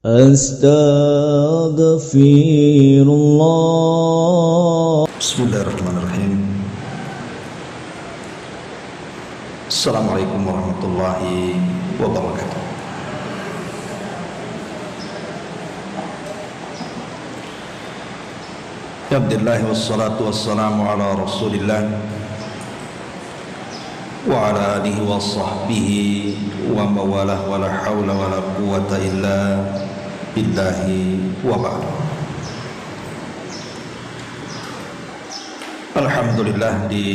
Astaghfirullah. Bismillahirrahmanirrahim. Assalamualaikum warahmatullahi wabarakatuh. Ya Abdillah wassalatu wassalamu ala Rasulillah wa ala alihi wa sahbihi wa mawalah wa la hawla wa la quwwata illa billahi wa ba'd. Alhamdulillah, di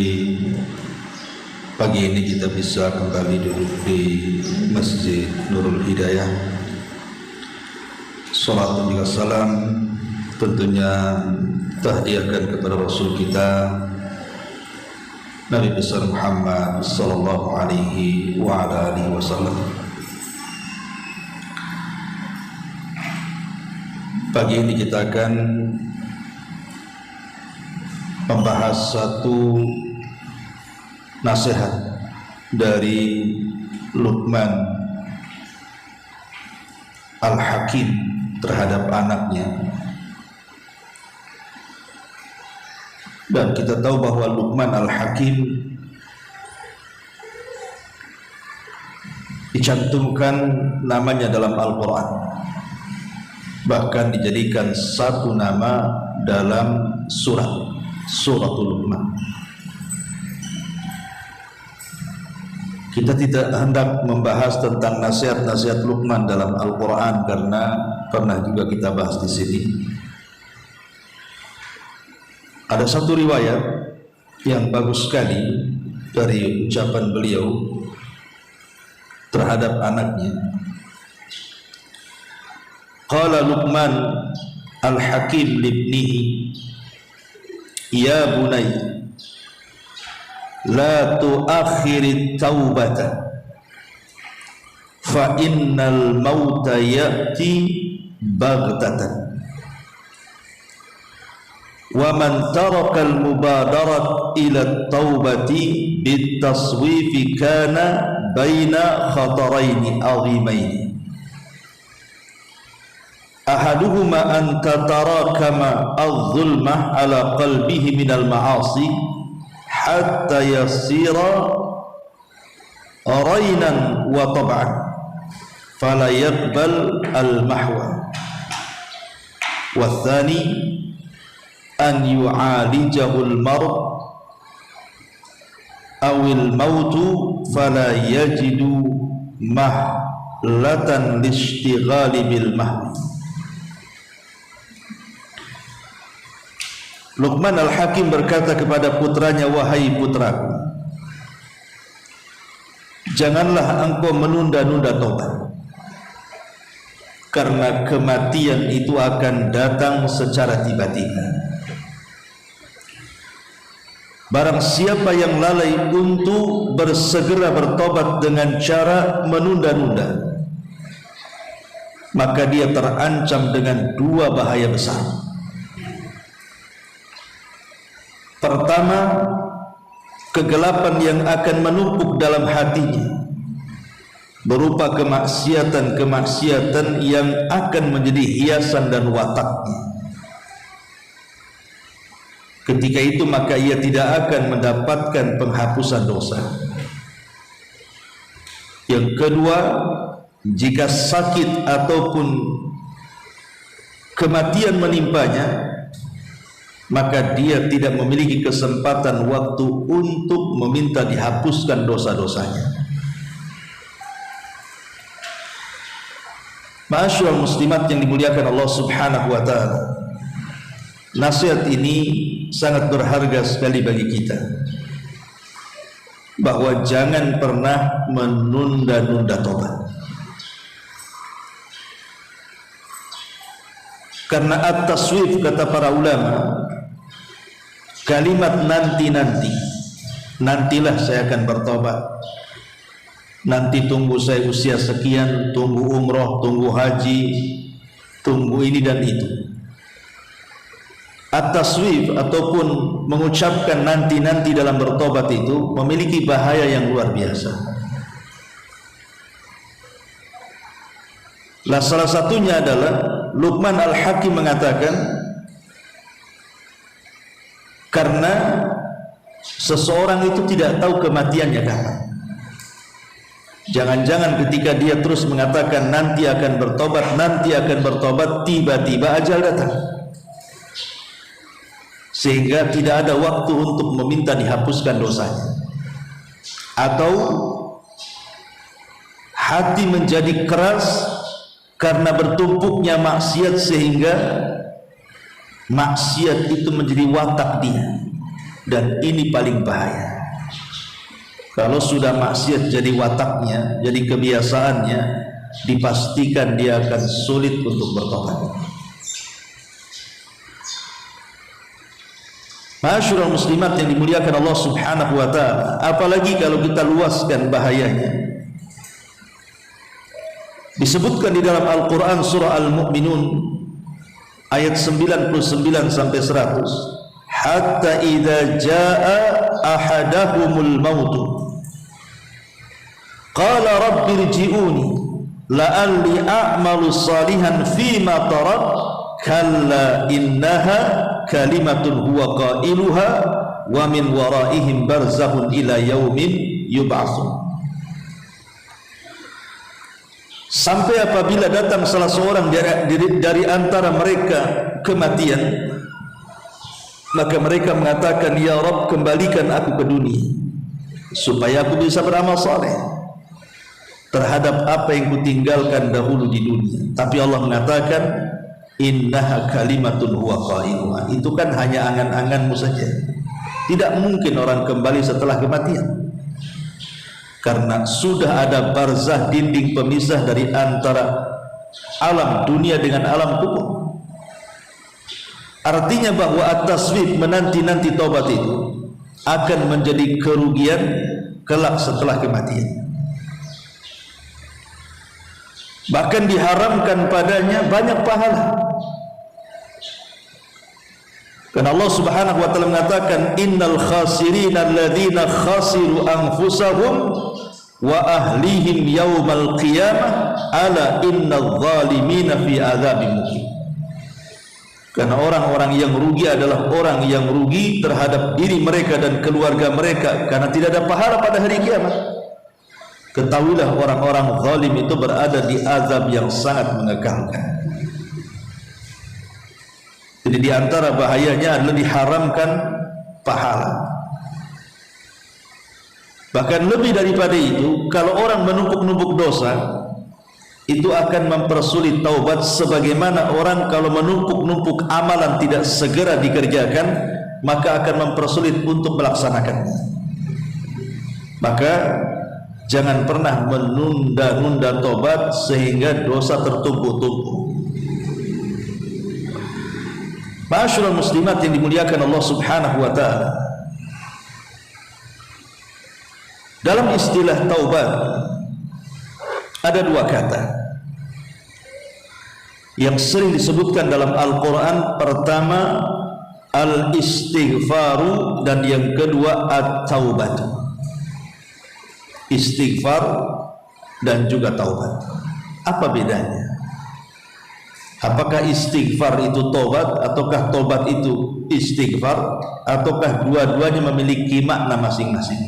pagi ini kita bisa kembali duduk di Masjid Nurul Hidayah. Salat dan juga salam tentunya tahdiahkan kepada Rasul kita Nabi besar Muhammad sallallahu alaihi wa ala alihi wasallam. Pagi ini kita akan membahas satu nasihat dari Luqman Al-Hakim terhadap anaknya. Dan kita tahu bahwa Luqman Al-Hakim dicantumkan namanya dalam Al-Quran, bahkan dijadikan satu nama dalam Suratul Luqman. Kita tidak hendak membahas tentang nasihat-nasihat Luqman dalam Al-Quran karena pernah juga kita bahas di sini. Ada satu riwayat yang bagus sekali dari ucapan beliau terhadap anaknya. Qala Luqman Al-Hakim libnihi, ya bunay, la tuakhirit taubata, fa innal mauta ya'ti baghtatan. Wa man taraka al-mubadarat ila at-taubati bit-taswifi kana baina khataraini azimaini. Ahaduhuma an tatarakama adh-dhulmah ala qalbihi minal ma'asi hatta yasira rainan wa tab'an fala yaqbal al-mahwa. Wa thani an yu'alijahul mar' awil mautu fala yajidu mahlatan lishtighali bil mahwi. Luqman Al-Hakim berkata kepada putranya, wahai putraku, janganlah engkau menunda-nunda taubat, karena kematian itu akan datang secara tiba-tiba. Barang siapa yang lalai untuk bersegera bertobat dengan cara menunda-nunda, maka dia terancam dengan dua bahaya besar. Pertama, kegelapan yang akan menumpuk dalam hatinya berupa kemaksiatan-kemaksiatan yang akan menjadi hiasan dan wataknya. Ketika itu maka ia tidak akan mendapatkan penghapusan dosa. Yang kedua, jika sakit ataupun kematian menimpanya, maka dia tidak memiliki kesempatan waktu untuk meminta dihapuskan dosa-dosanya. Ma'asyiral muslimat yang dimuliakan Allah Subhanahu wa taala, nasihat ini sangat berharga sekali bagi kita, bahwa jangan pernah menunda-nunda tobat. Karena at-taswif, kata para ulama, kalimat nanti-nanti, nantilah saya akan bertobat, nanti tunggu saya usia sekian, tunggu umroh, tunggu haji, tunggu ini dan itu. At-taswif ataupun mengucapkan nanti-nanti dalam bertobat itu memiliki bahaya yang luar biasa. Salah satunya adalah Luqman Al-Hakim mengatakan, karena seseorang itu tidak tahu kematiannya kapan. Jangan-jangan ketika dia terus mengatakan nanti akan bertobat, tiba-tiba ajal datang, sehingga tidak ada waktu untuk meminta dihapuskan dosanya, atau hati menjadi keras karena bertumpuknya maksiat, sehingga maksiat itu menjadi watak dia. Dan ini paling bahaya. Kalau sudah maksiat jadi wataknya, jadi kebiasaannya, dipastikan dia akan sulit untuk bertobat. Ma'asyiral muslimat yang dimuliakan Allah Subhanahu wa ta'ala, apalagi kalau kita luaskan bahayanya. Disebutkan di dalam Al-Quran surah Al-Mu'minun ayat 99 sampai 100, hatta idza jaa ahadahumul maut qala rabbi irji'uni la'alli a'malu salihan fima tarak kalla innaha kalimatun huwa qailuha wa min waraihim barzakhun ila yaumin yub'atsun. Sampai apabila datang salah seorang dari antara mereka kematian, maka mereka mengatakan, ya Rabb, kembalikan aku ke dunia supaya aku bisa beramal saleh terhadap apa yang kutinggalkan dahulu di dunia. Tapi Allah mengatakan, innaha kalimatun huwa qailuha, itu kan hanya angan-anganmu saja. Tidak mungkin orang kembali setelah kematian, karena sudah ada barzah, dinding pemisah dari antara alam dunia dengan alam kubur. Artinya bahwa at-taswif, menanti-nanti taubat itu akan menjadi kerugian kelak setelah kematian. Bahkan diharamkan padanya banyak pahala. Karena Allah Subhanahu wa ta'ala mengatakan, innal khasirina alladzina khasiru anfusahum wa ahlihim yaumal qiyamah ala innal zalimina fi adzabin muqim. Karena orang-orang yang rugi adalah orang yang rugi terhadap diri mereka dan keluarga mereka, karena tidak ada pahala pada hari kiamat. Ketahuilah orang-orang zalim itu berada di azab yang sangat mengekalkan. Jadi di antara bahayanya adalah diharamkan pahala. Bahkan lebih daripada itu, kalau orang menumpuk-numpuk dosa, itu akan mempersulit taubat, sebagaimana orang kalau menumpuk-numpuk amalan tidak segera dikerjakan, maka akan mempersulit untuk melaksanakannya. Maka jangan pernah menunda-nunda taubat sehingga dosa tertumpuk-tumpuk. Ma'asyiral muslimat yang dimuliakan Allah Subhanahu wa ta'ala, dalam istilah taubat ada dua kata yang sering disebutkan dalam Al-Quran. Pertama al-istighfaru, dan yang kedua at-taubat. Istighfar dan juga taubat, apa bedanya? Apakah istighfar itu tobat, ataukah tobat itu istighfar, ataukah dua-duanya memiliki makna masing-masing?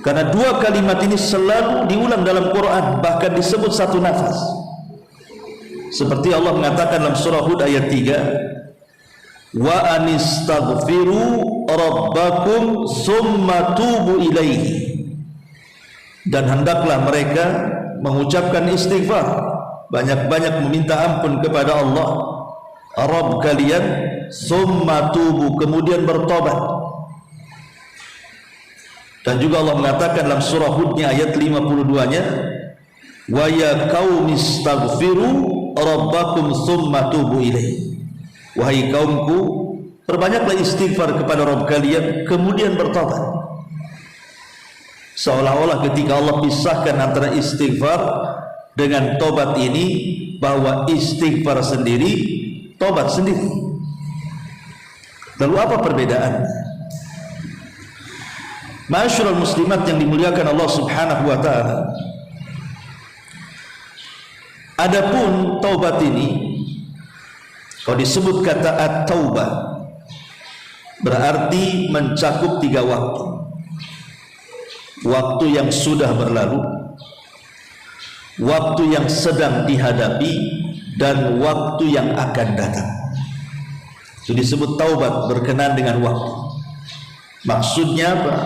Karena dua kalimat ini selalu diulang dalam Quran, bahkan disebut satu nafas. Seperti Allah mengatakan dalam surah Hud ayat 3, wa anistaghfiru rabbakum summa tubu ilaihi, dan hendaklah mereka mengucapkan istighfar, banyak-banyak meminta ampun kepada Allah Rabb kalian, summa tubu, kemudian bertobat. Dan juga Allah mengatakan dalam surah Hud-nya ayat 52-nya, wa ya qaumi istaghfiru rabbakum summa tubu ilaihi, wahai kaumku, perbanyaklah istighfar kepada Rabb kalian, kemudian bertobat. Seolah-olah ketika Allah pisahkan antara istighfar dengan tobat ini, bahwa istighfar sendiri, tobat sendiri. Lalu apa perbedaannya? Ma'asyiral muslimat yang dimuliakan Allah Subhanahu wa ta'ala, Adapun taubat ini, kalau disebut kata at-taubah, berarti mencakup 3 waktu. Waktu yang sudah berlalu, waktu yang sedang dihadapi, dan waktu yang akan datang. Itu disebut taubat, berkenaan dengan waktu. Maksudnya apa?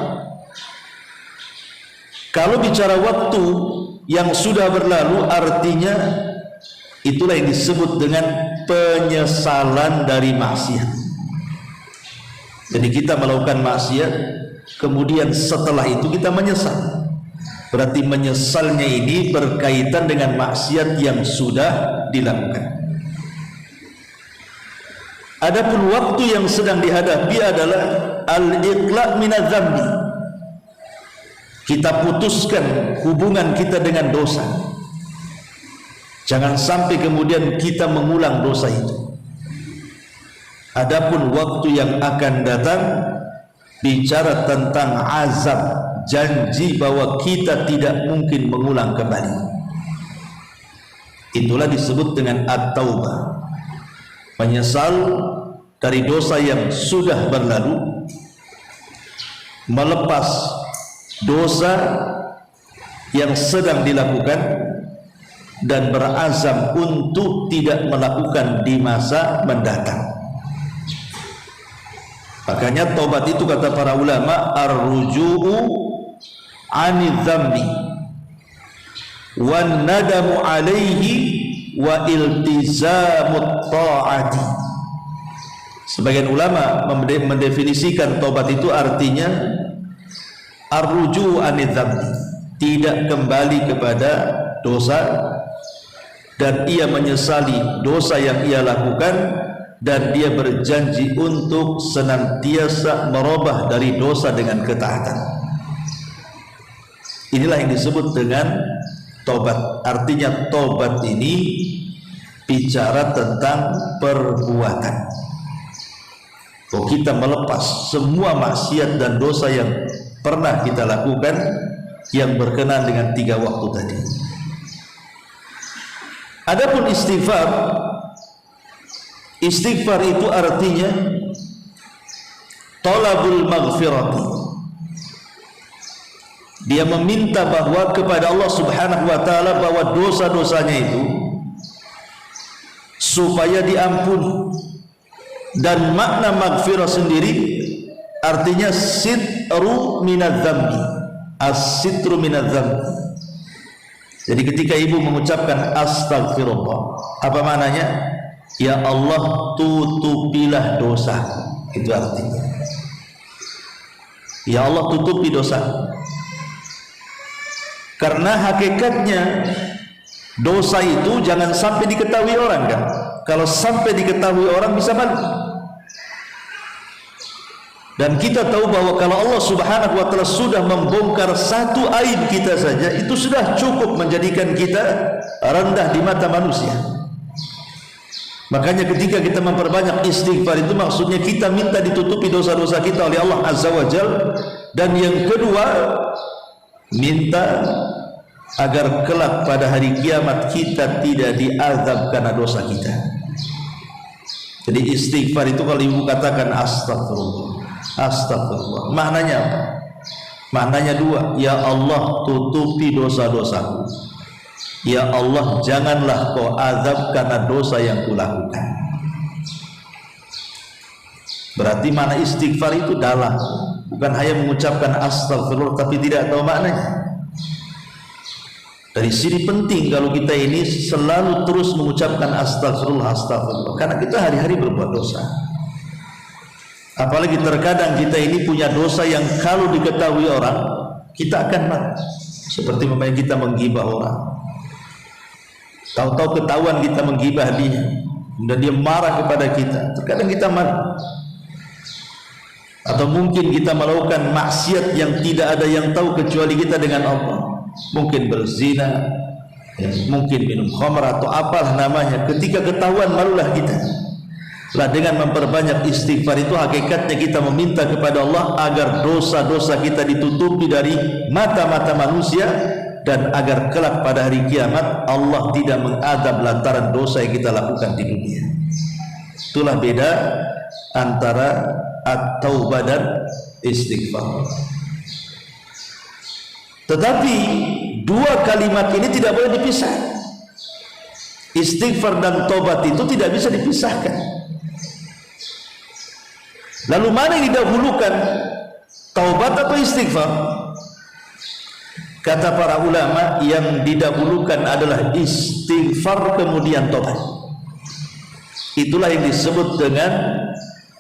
Kalau bicara waktu yang sudah berlalu, artinya itulah yang disebut dengan penyesalan dari maksiat. Jadi kita melakukan maksiat, kemudian setelah itu kita menyesal. Berarti menyesalnya ini berkaitan dengan maksiat yang sudah dilakukan. Adapun waktu yang sedang dihadapi adalah al-iqla' minadz-dzambi. Kita putuskan hubungan kita dengan dosa. Jangan sampai kemudian kita mengulang dosa itu. Adapun waktu yang akan datang bicara tentang azab, janji bahwa kita tidak mungkin mengulang kembali. Itulah disebut dengan at-taubah. Menyesal dari dosa yang sudah berlalu, melepas dosa yang sedang dilakukan, dan berazam untuk tidak melakukan di masa mendatang. Makanya taubat itu kata para ulama ar-ruju'u 'anidz dzambi wan nadamu 'alaihi wa iltizamut ta'ati. Sebagian ulama mendefinisikan taubat itu artinya ar-ruju'u 'anidz dzambi, tidak kembali kepada dosa, dan ia menyesali dosa yang ia lakukan, dan dia berjanji untuk senantiasa merubah dari dosa dengan ketaatan. Inilah yang disebut dengan taubat. Artinya taubat ini bicara tentang perbuatan. Kalau kita melepas semua maksiat dan dosa yang pernah kita lakukan yang berkenaan dengan 3 waktu tadi. Adapun istighfar itu artinya talabul maghfirati. Dia meminta bahwa kepada Allah Subhanahu wa taala bahwa dosa-dosanya itu supaya diampuni. Dan makna maghfirah sendiri artinya sitru minadz dzambi, as-sitru minadz dzambi. Jadi ketika ibu mengucapkan astagfirullah, apa maknanya? Ya Allah, tutupilah dosa. Itu artinya. Ya Allah, tutupi dosa. Karena hakikatnya dosa itu jangan sampai diketahui orang, kan? Kalau sampai diketahui orang bisa malu. Dan kita tahu bahwa kalau Allah Subhanahu wa taala sudah membongkar satu aib kita saja, itu sudah cukup menjadikan kita rendah di mata manusia. Makanya ketika kita memperbanyak istighfar itu maksudnya kita minta ditutupi dosa-dosa kita oleh Allah Azza wa Jalla. Dan yang kedua, minta agar kelak pada hari kiamat kita tidak diazab karena dosa kita. Jadi istighfar itu kalau ibu katakan astagfirullah, astagfirullah, maknanya apa? Maknanya 2. Ya Allah, tutupi dosa-dosaku. Ya Allah, janganlah kau azab karena dosa yang kulakukan. Berarti mana istighfar itu dalam, bukan hanya mengucapkan astagfirullah tapi tidak tahu maknanya. Dari sini penting kalau kita ini selalu terus mengucapkan astagfirullah, astagfirullah, karena kita hari-hari berbuat dosa. Apalagi terkadang kita ini punya dosa yang kalau diketahui orang kita akan marah. Seperti memang kita menggibah orang, tahu-tahu ketahuan kita menggibah dia dan dia marah kepada kita, terkadang kita marah. Atau mungkin kita melakukan maksiat yang tidak ada yang tahu kecuali kita dengan Allah. Mungkin berzina, mungkin minum khamr atau apalah namanya. Ketika ketahuan malulah kita. Lah dengan memperbanyak istighfar itu hakikatnya kita meminta kepada Allah agar dosa-dosa kita ditutupi dari mata-mata manusia, dan agar kelak pada hari kiamat Allah tidak mengadab lantaran dosa yang kita lakukan di dunia. Itulah beda antara at-taubah dan istighfar. Tetapi dua kalimat ini tidak boleh dipisah. Istighfar dan taubat itu tidak bisa dipisahkan. Lalu mana yang didahulukan, taubat atau istighfar? Kata para ulama, yang didahulukan adalah istighfar kemudian taubat. Itulah yang disebut dengan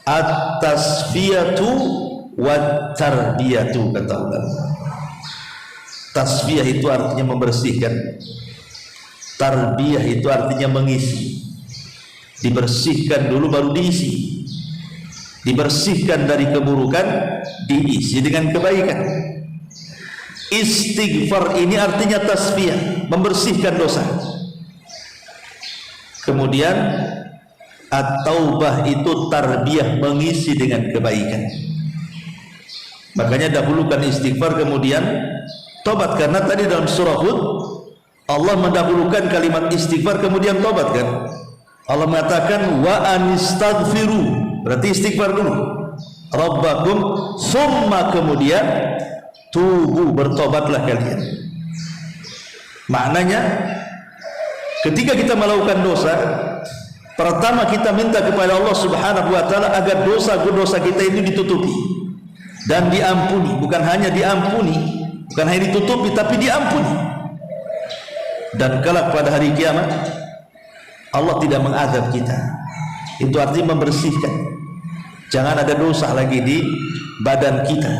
at-tasfiyatu wat-tarbiyatu, kata ulama. Tasfiyah itu artinya membersihkan, tarbiyah itu artinya mengisi. Dibersihkan dulu baru diisi. Dibersihkan dari keburukan, diisi dengan kebaikan. Istighfar ini artinya tasfiyah, membersihkan dosa. Kemudian at-taubah itu tarbiyah, mengisi dengan kebaikan. Makanya dahulukan istighfar kemudian tobat, karena tadi dalam surah Hud Allah mendahulukan kalimat istighfar kemudian tobat kan. Allah mengatakan wa anistaghfiru, berarti istighfar dulu, rabbakum, summa kemudian tubu, bertobatlah kalian. Maknanya ketika kita melakukan dosa, pertama kita minta kepada Allah Subhanahu wa taala agar dosa-dosa kita ini ditutupi dan diampuni. Bukan hanya diampuni, bukan hanya ditutupi, tapi diampuni. Dan kelak pada hari kiamat Allah tidak mengadab kita. Itu artinya membersihkan. Jangan ada dosa lagi di badan kita.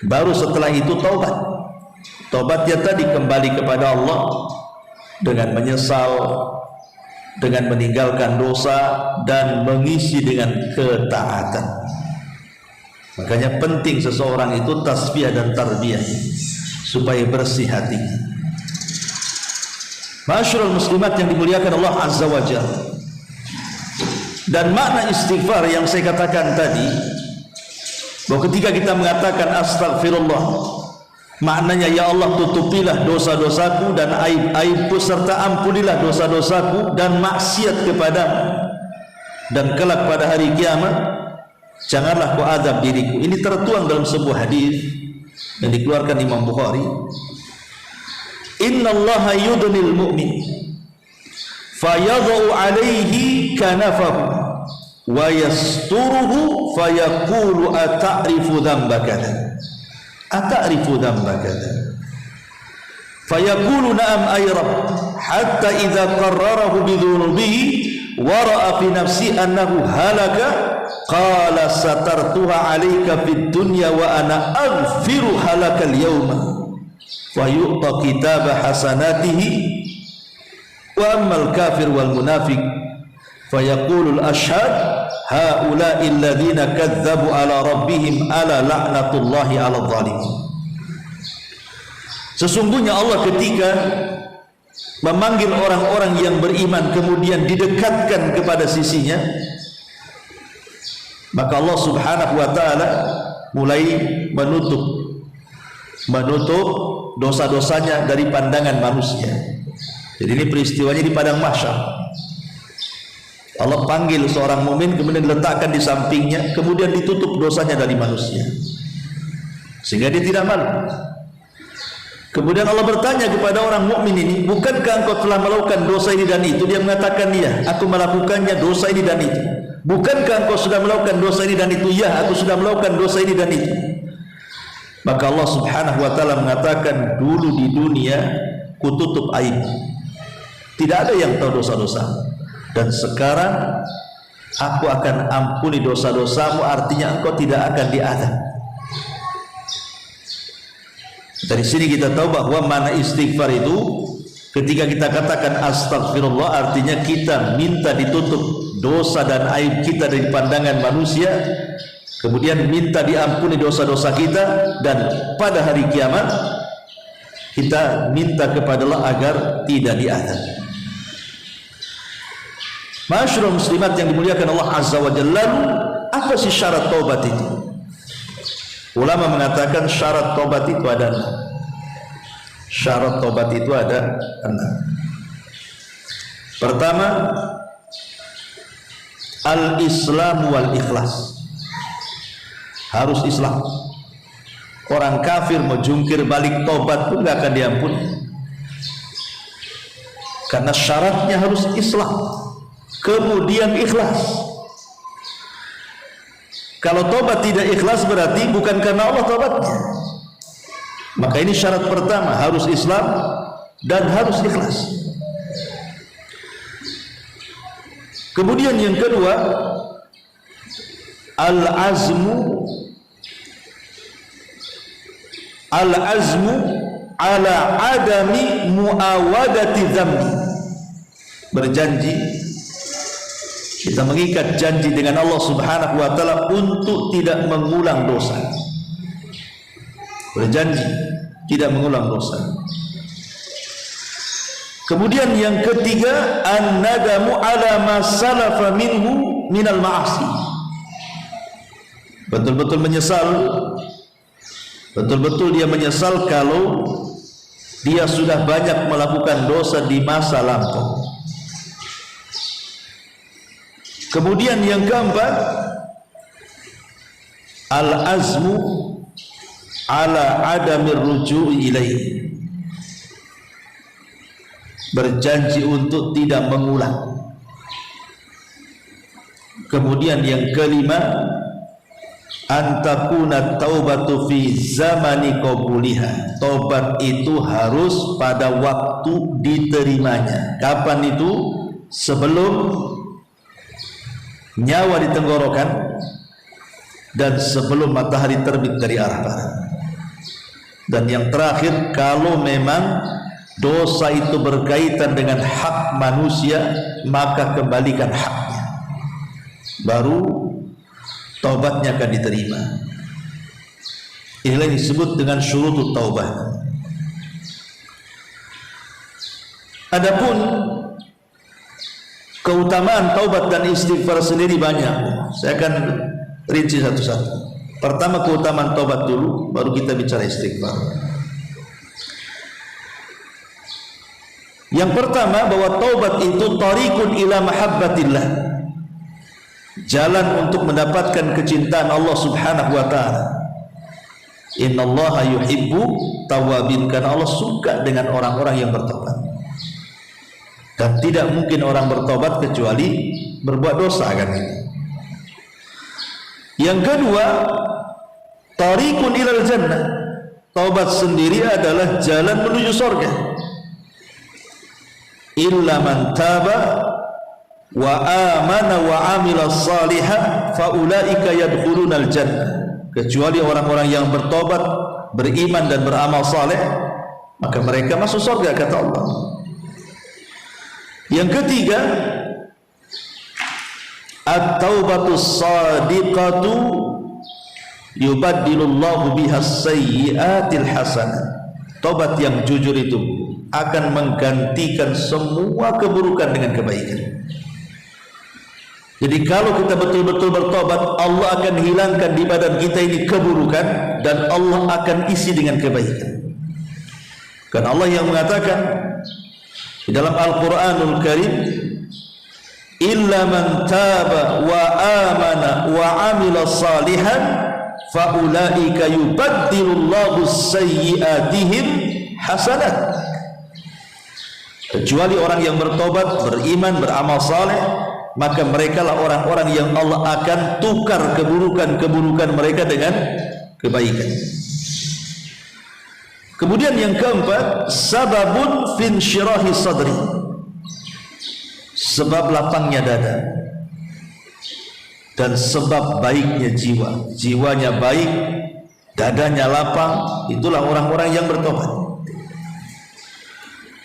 Baru setelah itu taubat. Taubatnya tadi kembali kepada Allah dengan menyesal, dengan meninggalkan dosa dan mengisi dengan ketaatan. Makanya penting seseorang itu tasbih dan tarbiyah supaya bersih hatinya. Ma'asyiral muslimat yang dimuliakan Allah Azza wa Jalla. Dan makna istighfar yang saya katakan tadi, bahwa ketika kita mengatakan astagfirullah, maknanya ya Allah tutupilah dosa-dosaku dan aib-aibku, serta ampunilah dosa-dosaku dan maksiat kepadamu, dan kelak pada hari kiamat janganlah kau azab diriku. Ini tertuang dalam sebuah hadis yang dikeluarkan Imam Bukhari. Innallaha yudnil mu'min fayadha'u alaihi kanafahu wa yasturuhu fayaqulu ata'rifu dhanba kadza ata'rifu dhanba kadza fayaqulu na'am ay rabb hatta idza qarrarahu bi dhunubihi wa ra'a fi nafsi annahu halaka qala satartuha 'alaika fid dunya wa ana aghfiru halaka al-yawma wa yu'ta kitaba hasanatihi wa ammal kafir wal munafiq fayaqulul ashhad haula'i alladhina kadzdzabu ala rabbihim ala la'natullahi 'alal zalimin. Sesungguhnya Allah ketika memanggil orang-orang yang beriman kemudian didekatkan kepada sisinya, maka Allah Subhanahu wa taala mulai menutup dosa-dosanya dari pandangan manusia. Jadi ini peristiwanya di padang mahsyar. Allah panggil seorang mukmin kemudian diletakkan di sampingnya, kemudian ditutup dosanya dari manusia sehingga dia tidak malu. Kemudian Allah bertanya kepada orang mukmin ini, bukankah engkau telah melakukan dosa ini dan itu? Dia mengatakan, iya, aku melakukannya, dosa ini dan itu. Bukankah engkau sudah melakukan dosa ini dan itu? Ya, aku sudah melakukan dosa ini dan itu. Maka Allah Subhanahu wa taala mengatakan, dulu di dunia kututup aib, tidak ada yang tahu dosa-dosa, dan sekarang aku akan ampuni dosa-dosamu, artinya engkau tidak akan diazab. Dari sini kita tahu bahwa mana istighfar itu, ketika kita katakan astagfirullah, artinya kita minta ditutup dosa dan aib kita dari pandangan manusia, kemudian minta diampuni dosa-dosa kita, dan pada hari kiamat kita minta kepada Allah agar tidak diazab. Ma'asyiral muslimat yang dimuliakan Allah Azza wa Jalla, apa sih syarat taubat itu? Ulama mengatakan syarat taubat itu adalah Syarat tobat itu ada 6. Pertama, al-Islam wal ikhlas. Harus Islam. Orang kafir mau jungkir balik tobat pun gak akan diampuni, karena syaratnya harus Islam, kemudian ikhlas. Kalau tobat tidak ikhlas berarti bukan karena Allah tobatnya. Maka ini syarat pertama, harus Islam dan harus ikhlas. Kemudian yang kedua, al-azmu ala adami muawadati dzambi. Berjanji, kita mengikat janji dengan Allah Subhanahu wa taala untuk tidak mengulang dosa. Berjanji tidak mengulang dosa. Kemudian yang ketiga, an-nadamu ala ma salafa minhu minal ma'asi. Betul-betul menyesal, betul-betul dia menyesal kalau dia sudah banyak melakukan dosa di masa lampau. Kemudian yang keempat, al-azmu ala adamir ruju'i ilaih. Berjanji untuk tidak mengulang. Kemudian yang kelima, antakuna taubatu fi zamani qabuliha. Tobat itu harus pada waktu diterimanya. Kapan itu? Sebelum nyawa di tenggorokan dan sebelum matahari terbit dari arah barat. Dan yang terakhir, kalau memang dosa itu berkaitan dengan hak manusia, maka kembalikan haknya, baru taubatnya akan diterima. Inilah yang disebut dengan syurutut taubah. Adapun keutamaan taubat dan istighfar sendiri banyak. Saya akan rinci satu-satu. Pertama, keutamaan taubat dulu, baru kita bicara istighfar. Yang pertama, bahwa taubat itu tariqun ila mahabbatillah, jalan untuk mendapatkan kecintaan Allah Subhanahu wa taala. Innallaha yuhibbu tawwabin, karena Allah suka dengan orang-orang yang bertobat. Dan tidak mungkin orang bertobat kecuali berbuat dosa, kan ini. Yang kedua, tariqun ilal jannah. Taubat sendiri adalah jalan menuju surga. Illa man taba wa amana wa amila salihah fa ulaika yadkhulunal jannah. Kecuali orang-orang yang bertobat, beriman dan beramal saleh, maka mereka masuk surga, kata Allah. Yang ketiga, at-taubatus shadiqatu yubaddilullahu bihas sayyiatil hasanah. Taubat yang jujur itu akan menggantikan semua keburukan dengan kebaikan. Jadi kalau kita betul-betul bertobat, Allah akan hilangkan di badan kita ini keburukan dan Allah akan isi dengan kebaikan. Karena Allah yang mengatakan di dalam Al-Quranul Karim, illa man taba wa amana wa amila salihan fa ulaika yubaddilullahu sayyiatihim hasanat. Kecuali orang yang bertobat, beriman, beramal saleh, maka mereka lah orang-orang yang Allah akan tukar keburukan-keburukan mereka dengan kebaikan. Kemudian yang keempat, sababun fin syirahi sadri, sebab lapangnya dada dan sebab baiknya jiwa. Jiwanya baik, dadanya lapang, itulah orang-orang yang bertobat.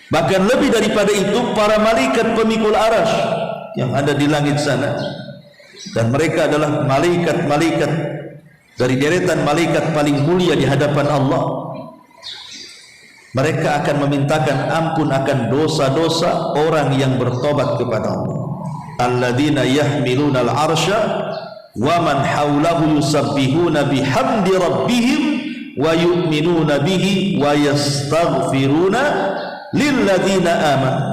Bahkan lebih daripada itu, para malaikat pemikul arasy yang ada di langit sana, dan mereka adalah malaikat-malaikat dari deretan malaikat paling mulia di hadapan Allah. Mereka akan memintakan ampun akan dosa-dosa orang yang bertobat kepada Allah. Alladzina yahmiluna al-arsya wa man hawlahu yusabbihuna bihamdi rabbihim wa yu'minuna bihi wa yastaghfiruna lilladzina amanu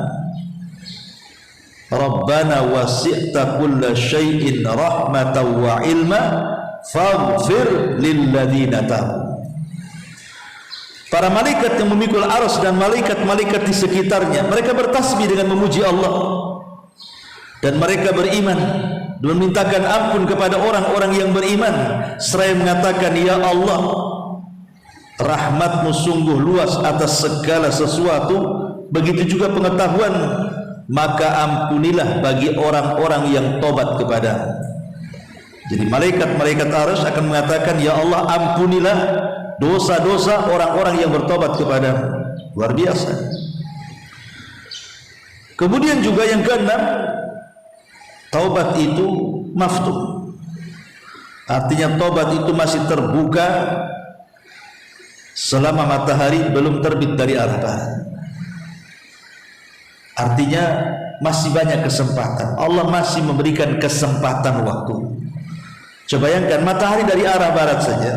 Rabbana wasi'ta kulla syai'in rahmatan wa ilma faghfir lilladzina tabu. Para malaikat yang memikul arsy dan malaikat-malaikat di sekitarnya, mereka bertasbih dengan memuji Allah, dan mereka beriman dan memintakan ampun kepada orang-orang yang beriman, seraya mengatakan, ya Allah, rahmatmu sungguh luas atas segala sesuatu, begitu juga pengetahuan, maka ampunilah bagi orang-orang yang tobat kepada. Jadi malaikat-malaikat arsy akan mengatakan, ya Allah, ampunilah dosa-dosa orang-orang yang bertobat kepada. Luar biasa. Kemudian juga yang keenam, taubat itu maftuh. Artinya taubat itu masih terbuka selama matahari belum terbit dari arah barat. Artinya masih banyak kesempatan. Allah masih memberikan kesempatan waktu. Coba bayangkan, matahari dari arah barat saja,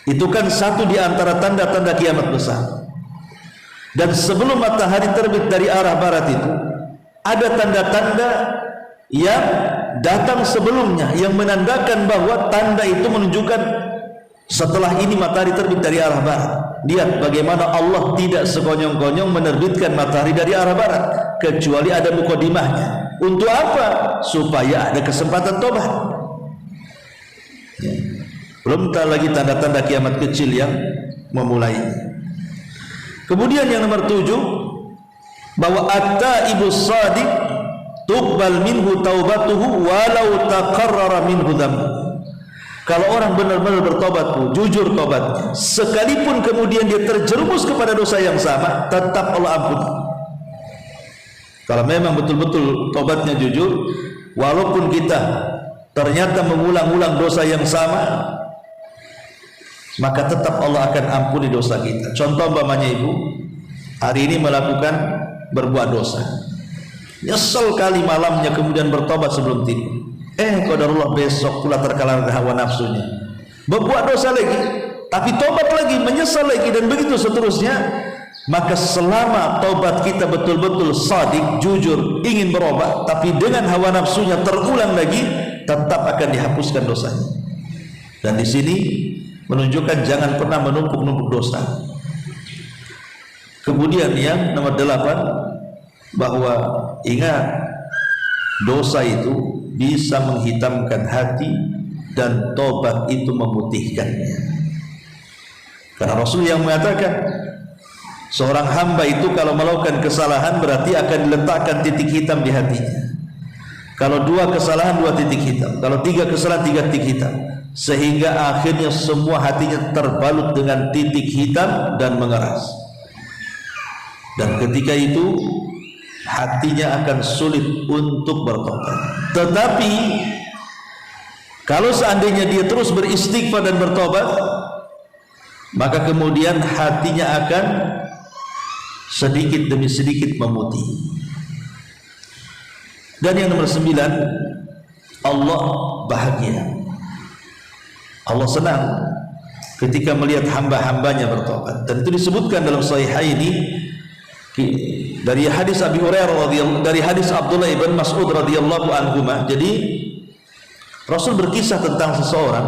itu kan satu di antara tanda-tanda kiamat besar. Dan sebelum matahari terbit dari arah barat itu, ada tanda-tanda yang datang sebelumnya yang menandakan bahwa tanda itu menunjukkan setelah ini matahari terbit dari arah barat. Lihat bagaimana Allah tidak sekonyong-konyong menerbitkan matahari dari arah barat, kecuali ada mukadimahnya. Untuk apa? Supaya ada kesempatan tobat. Belum lagi tanda-tanda kiamat kecil yang memulai. Kemudian yang nomor 7, bahwa at-taibus shadiq tuqbal minhu taubatuhu walau taqarrara minhu dhanbu. Kalau orang benar-benar bertobat, jujur tobatnya, sekalipun kemudian dia terjerumus kepada dosa yang sama, tetap Allah ampuni. Kalau memang betul-betul tobatnya jujur, walaupun kita ternyata mengulang-ulang dosa yang sama, maka tetap Allah akan ampuni dosa kita. Contoh umpamanya ibu hari ini melakukan berbuat dosa, nyesel kali malamnya, kemudian bertobat sebelum tidur. Qadarullah besok pula terkalahkan hawa nafsunya, berbuat dosa lagi, tapi tobat lagi, menyesal lagi, dan begitu seterusnya. Maka selama tobat kita betul-betul shadiq, jujur, ingin berubah, tapi dengan hawa nafsunya terulang lagi, tetap akan dihapuskan dosanya. Dan di sini menunjukkan jangan pernah menumpuk-numpuk dosa. Kemudian yang nomor 8, bahwa ingat, dosa itu bisa menghitamkan hati dan tobat itu memutihkannya. Karena Rasul yang mengatakan, seorang hamba itu kalau melakukan kesalahan berarti akan diletakkan titik hitam di hatinya. Kalau 2 kesalahan 2 titik hitam, kalau 3 kesalahan 3 titik hitam, sehingga akhirnya semua hatinya terbalut dengan titik hitam dan mengeras. Dan ketika itu hatinya akan sulit untuk bertobat. Tetapi kalau seandainya dia terus beristighfar dan bertobat, maka kemudian hatinya akan sedikit demi sedikit memutih. Dan yang nomor 9, Allah bahagia, Allah senang ketika melihat hamba-hambanya bertobat. Dan itu disebutkan dalam Sahihaini dari hadis Abi Hurairah radhiyallahu, dari hadis Abdullah ibn Mas'ud radhiyallahu anhuma. Jadi Rasul berkisah tentang seseorang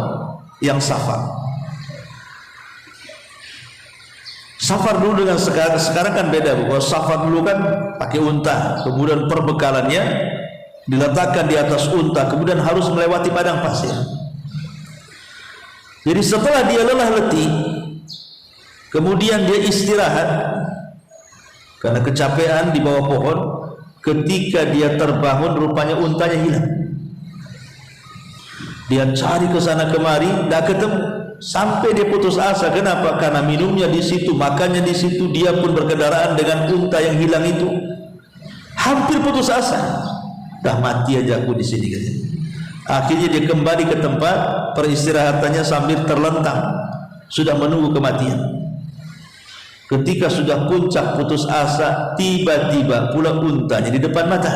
yang safar. Safar dulu dengan sekarang kan beda. Bahwa safar dulu kan pakai unta, kemudian perbekalannya diletakkan di atas unta, kemudian harus melewati padang pasir. Jadi setelah dia lelah letih, kemudian dia istirahat karena kecapean di bawah pohon. Ketika dia terbangun, rupanya untanya hilang. Dia cari ke sana kemari, tidak ketemu, sampai dia putus asa. Kenapa? Karena minumnya di situ, makannya di situ, dia pun berkendaraan dengan unta yang hilang itu. Hampir putus asa, dah mati aja aku di sini katanya. Akhirnya dia kembali ke tempat peristirahatannya sambil terlentang, sudah menunggu kematian. Ketika sudah puncak putus asa, tiba-tiba pula untanya di depan mata,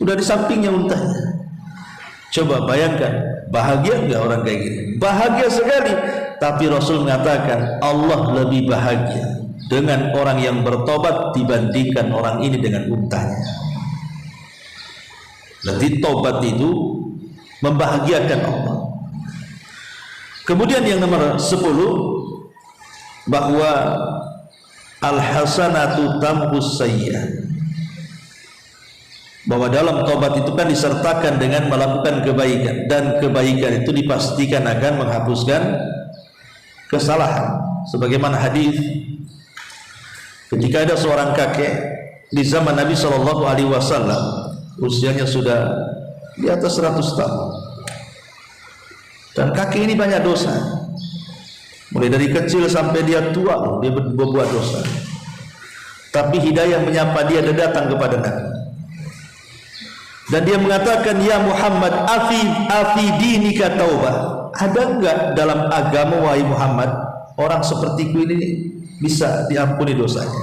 udah di sampingnya untanya. Coba bayangkan, bahagia enggak orang kayak gini? Bahagia sekali. tapi Rasul mengatakan Allah lebih bahagia dengan orang yang bertobat dibandingkan orang ini dengan untanya. Jadi tobat itu membahagiakan Allah. Kemudian yang nomor 10, bahwa al-hasanatu tamhus sayyi'ah, bahwa dalam tobat itu kan disertakan dengan melakukan kebaikan, dan kebaikan itu dipastikan akan menghapuskan kesalahan. Sebagaimana hadis ketika ada seorang kakek di zaman Nabi SAW, usianya sudah di atas 100 tahun, dan kakek ini banyak dosa, mulai dari kecil sampai dia tua dia berbuat dosa, tapi hidayah menyapa dia dan datang kepada Nabi. Dan dia mengatakan, ya Muhammad, afi dinika taubah. Ada enggak dalam agama wahai Muhammad orang sepertiku ini bisa diampuni dosanya?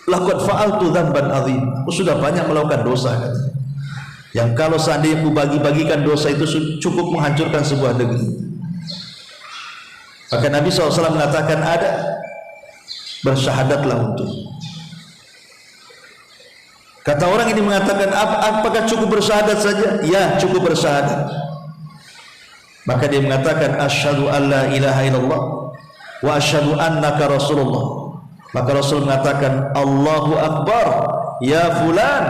Laqad fa'altu dzamban adzim. Aku sudah banyak melakukan dosa, kan? Yang kalau seandainya aku bagi-bagikan dosa itu cukup menghancurkan sebuah negeri. Maka Nabi SAW mengatakan, ada, bersyahadatlah untuk. Kata orang ini mengatakan, apakah cukup bersyahadat saja? Ya, cukup bersyahadat. Maka dia mengatakan, asyhadu an la ilaha illallah wa asyhadu annaka rasulullah. Maka Rasul mengatakan, Allahu akbar ya fulan,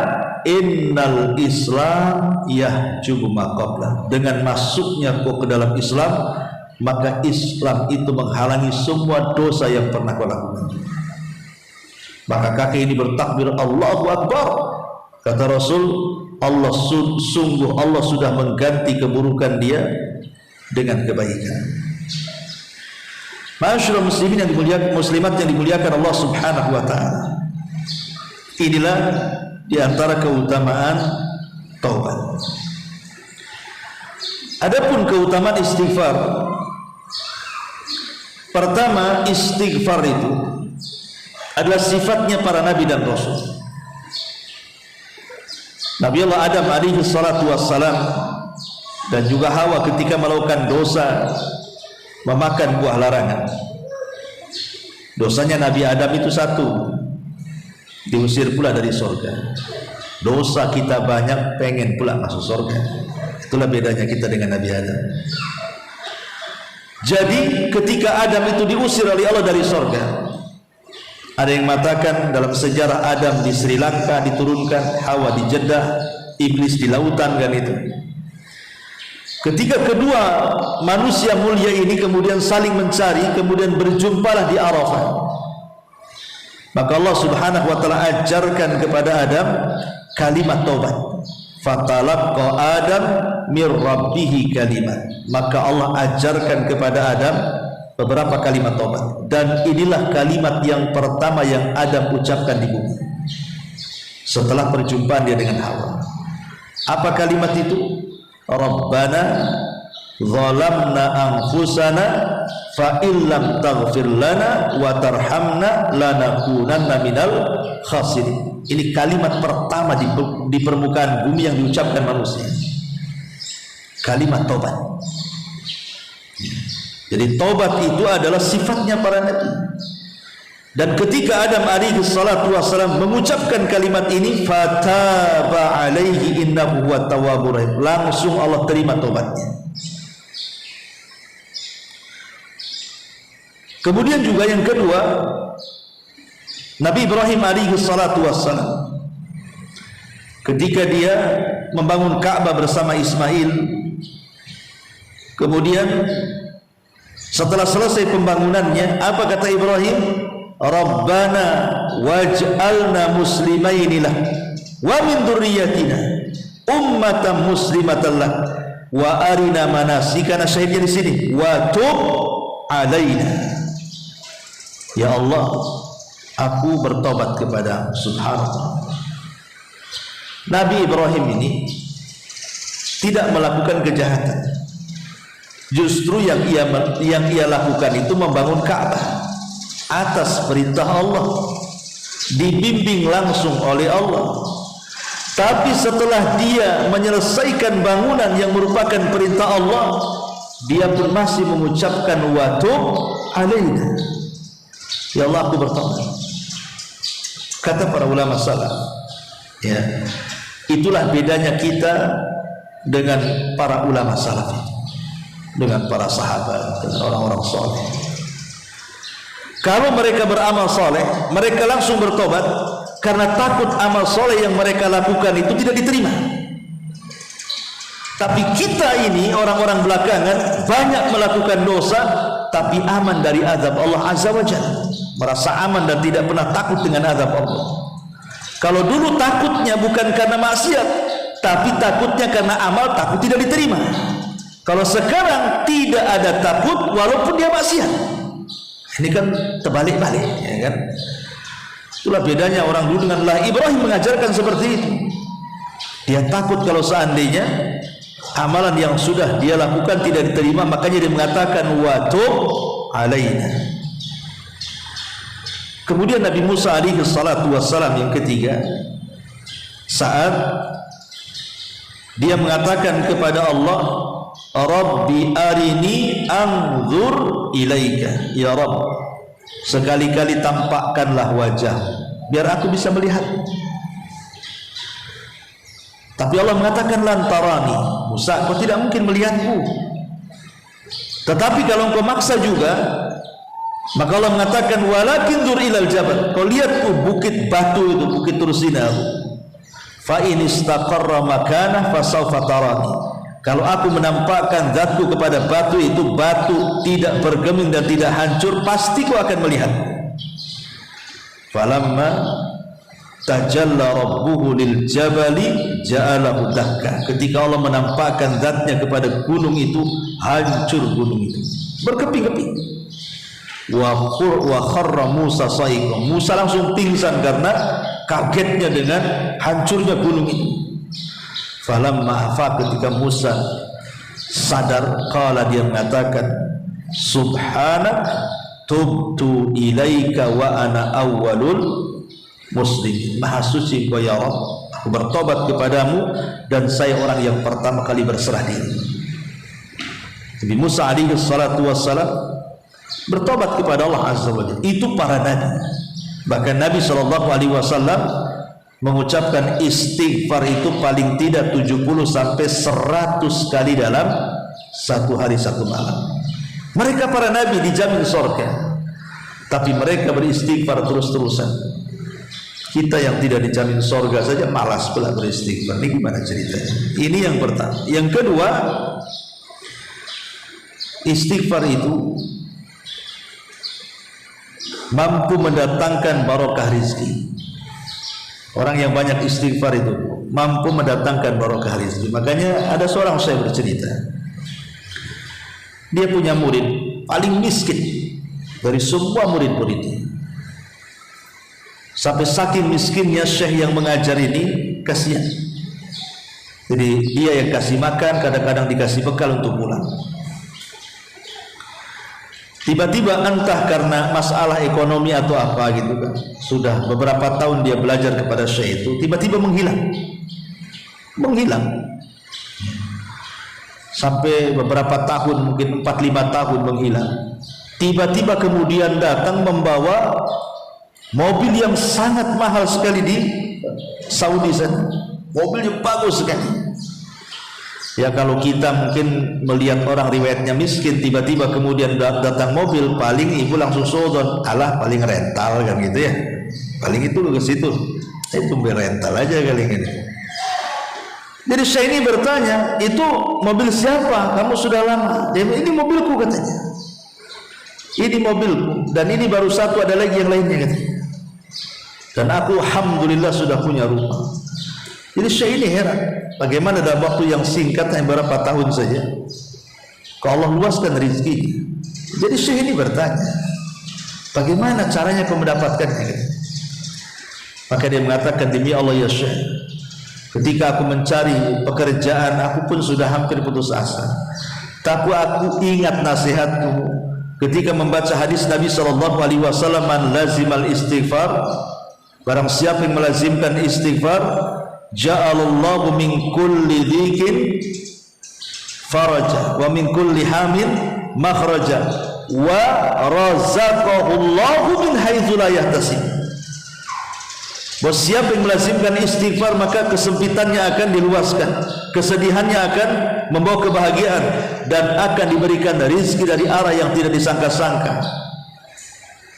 innal islam yahjubu ma qabla. Dengan masuknya kau ke dalam Islam, maka Islam itu menghalangi semua dosa yang pernah kau lakukan. Maka kakek ini bertakbir, Allahu akbar. Kata Rasul, sungguh Allah sudah mengganti keburukan dia dengan kebaikan. Ma'asyiral muslimin yang dimuliakan, muslimat yang dimuliakan Allah Subhanahu wa taala. Inilah di antara keutamaan taubat. Adapun keutamaan istighfar, pertama, istighfar itu adalah sifatnya para nabi dan rasul. Nabi Allah Adam alaihi salatu wassalam dan juga Hawa ketika melakukan dosa memakan buah larangan, dosanya Nabi Adam itu satu, diusir pula dari surga. Dosa kita banyak, pengen pula masuk surga. Itulah bedanya kita dengan Nabi Adam. Jadi ketika Adam itu diusir oleh Allah dari surga, ada yang mengatakan dalam sejarah Adam di Sri Lanka diturunkan, Hawa di Jeddah, iblis di lautan, kan itu. Ketika kedua manusia mulia ini kemudian saling mencari, kemudian berjumpalah di Arafah. Maka Allah Subhanahu wa taala ajarkan kepada Adam kalimat taubat. Fatalaqqa Adam mir rabbih kalimat. Maka Allah ajarkan kepada Adam beberapa kalimat taubat, dan inilah kalimat yang pertama yang Adam ucapkan di bumi setelah perjumpaan dia dengan Hawa. Apa kalimat itu? Rabbana zalamna anfusana fa illam taghfir lana wa tarhamna lanakunanna minal khasirin. Ini kalimat pertama di permukaan bumi yang diucapkan manusia, kalimat taubat. Jadi taubat itu adalah sifatnya para nabi. Dan ketika Adam alaihi salatu wassalam mengucapkan kalimat ini, fataba alaihi innahu huwat tawwabur rahim, langsung Allah terima taubatnya. Kemudian juga yang kedua, Nabi Ibrahim alaihi salatu wassalam ketika dia membangun Ka'bah bersama Ismail, kemudian setelah selesai pembangunannya, apa kata Ibrahim? Rabbana waj'alna muslimaini lah wa min dzurriyyatina ummatan muslimatan lak wa arina manasikana. Syahidnya di sini, wa tub alaina. Ya Allah, aku bertobat kepada subhanallah. Nabi Ibrahim ini tidak melakukan kejahatan. Justru yang ia lakukan itu membangun Ka'bah atas perintah Allah, dibimbing langsung oleh Allah. Tapi setelah dia menyelesaikan bangunan yang merupakan perintah Allah, dia pun masih mengucapkan wa tub alaina, ya Allah aku bertobat. Kata para ulama salaf, ya, itulah bedanya kita dengan para ulama salaf itu, dengan para sahabat, dengan orang-orang soleh. Kalau mereka beramal soleh, mereka langsung bertobat karena takut amal soleh yang mereka lakukan itu tidak diterima. Tapi kita ini orang-orang belakangan banyak melakukan dosa tapi aman dari azab Allah Azza wa Jalla, merasa aman dan tidak pernah takut dengan azab Allah. Kalau dulu takutnya bukan karena maksiat, tapi takutnya karena amal takut tidak diterima. Kalau sekarang tidak ada takut walaupun dia maksiat. Ini kan terbalik-balik, ya kan? Itulah bedanya orang dulu dengan Allah. Ibrahim mengajarkan seperti itu. Dia takut kalau seandainya amalan yang sudah dia lakukan tidak diterima, makanya dia mengatakan wa tub alaina. Kemudian Nabi Musa alaihi salatu wassalam yang ketiga, saat dia mengatakan kepada Allah, Rabbi arini anzur ilaika, ya Rabb, sekali-kali tampakkanlah wajah biar aku bisa melihat. Tapi Allah mengatakan lantarani, Musa, kau tidak mungkin melihatku. Tetapi kalau engkau maksa juga, maka Allah mengatakan walakin zur ilal jabal, kau lihatku bukit batu itu, bukit Tursina, fa in istaqarra makanah fasawfa tarani. Kalau aku menampakkan zatku kepada batu itu, batu tidak bergeming dan tidak hancur, pasti kau akan melihat. Falamma tajalla rabbuhu lil jabali ja'alahu dakka. Ketika Allah menampakkan zatnya kepada gunung itu, hancur gunung itu, berkeping-keping. Wa kharra Musa sa'iqa, Musa langsung pingsan karena kagetnya dengan hancurnya gunung itu. Falamma afa, ketika Musa sadar, qala, dia mengatakan subhanak tubtu ilaika wa ana awwalul muslimin. Maha suci Engkau ya Rabb, aku bertobat kepadamu dan saya orang yang pertama kali berserah diri. Nabi Musa alaihi salatu wassalam bertobat kepada Allah Azza wa Jalla. Itu para nabi. Bahkan Nabi sallallahu alaihi wasallam mengucapkan istighfar itu paling tidak 70 sampai 100 kali dalam satu hari satu malam. Mereka para nabi dijamin surga, tapi mereka beristighfar terus-terusan. Kita yang tidak dijamin surga saja malas pula beristighfar. Ini gimana ceritanya? Ini yang pertama. Yang kedua, istighfar itu mampu mendatangkan barokah rizki. Orang yang banyak istighfar itu mampu mendatangkan barokah rezeki. Makanya ada seorang saya bercerita, dia punya murid paling miskin dari semua murid-muridnya. Sampai saking miskinnya syekh yang mengajar ini kasihan. Jadi dia yang kasih makan, kadang-kadang dikasih bekal untuk pulang. Tiba-tiba entah karena masalah ekonomi atau apa gitu kan, sudah beberapa tahun dia belajar kepada syekh itu, tiba-tiba menghilang sampai beberapa tahun, mungkin 4-5 tahun menghilang. Tiba-tiba kemudian datang membawa mobil yang sangat mahal sekali di Saudi sana, mobilnya bagus sekali. Ya kalau kita mungkin melihat orang riwayatnya miskin, tiba-tiba kemudian datang mobil, paling ibu langsung sodon, alah paling rental kan gitu ya, paling itu ke situ, itu rental aja kali ini. Jadi saya ini bertanya, itu mobil siapa? Kamu sudah lama? Dia, ini mobilku katanya. Ini mobilku, dan ini baru satu, ada lagi yang lainnya katanya. Dan aku alhamdulillah sudah punya rumah. Jadi saya ini heran, bagaimana dalam waktu yang singkat, hanya beberapa tahun saja, kalau Allah luaskan rezekinya. Jadi Syekh ini bertanya, bagaimana caranya kau mendapatkannya? Maka dia mengatakan, demi Allah ya Syekh, ketika aku mencari pekerjaan, aku pun sudah hampir putus asa. Tapi aku ingat nasihatmu ketika membaca hadis Nabi SAW, man lazimal istighfar, barang siapa yang melazimkan istighfar, ja'alallahu min kulli dhikin faraja wa min kulli hamin makhraja wa razaqahu Allahu min haitsu la yahtasib. Bahwa siapa yang melazimkan istighfar maka kesempitannya akan diluaskan, kesedihannya akan membawa kebahagiaan, dan akan diberikan rezeki dari arah yang tidak disangka-sangka.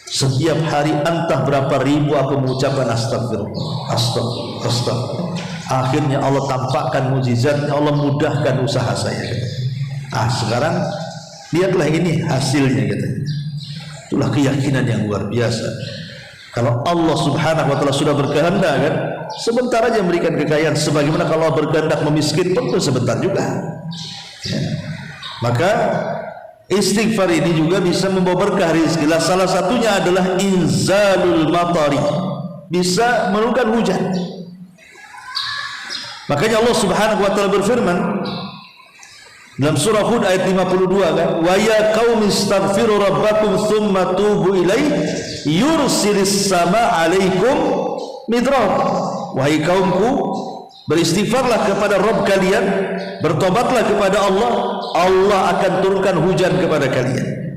Setiap hari entah berapa ribu aku mengucapkan astagfirullah, astagfirullah, astagfirullah. Akhirnya Allah tampakkan mujizatnya, Allah mudahkan usaha saya. Sekarang lihatlah ini hasilnya, itulah keyakinan yang luar biasa. Kalau Allah subhanahu wa ta'ala sudah berkehendak, kan, sebentar aja memberikan kekayaan. Sebagaimana kalau Allah berkehendak memiskinkan pun sebentar juga. Ya. Maka istighfar ini juga bisa membawa berkah rezeki. Salah satunya adalah inzalul matari, bisa menurunkan hujan. Makanya Allah subhanahu wa ta'ala berfirman dalam surah Hud ayat 52, kan, wa ya qaumi istaghfiru rabbakum tsumma tubu ilaihi yursilis sama alaikum midrar. Wahai kaumku, beristighfarlah kepada Rabb kalian, bertobatlah kepada Allah, Allah akan turunkan hujan kepada kalian.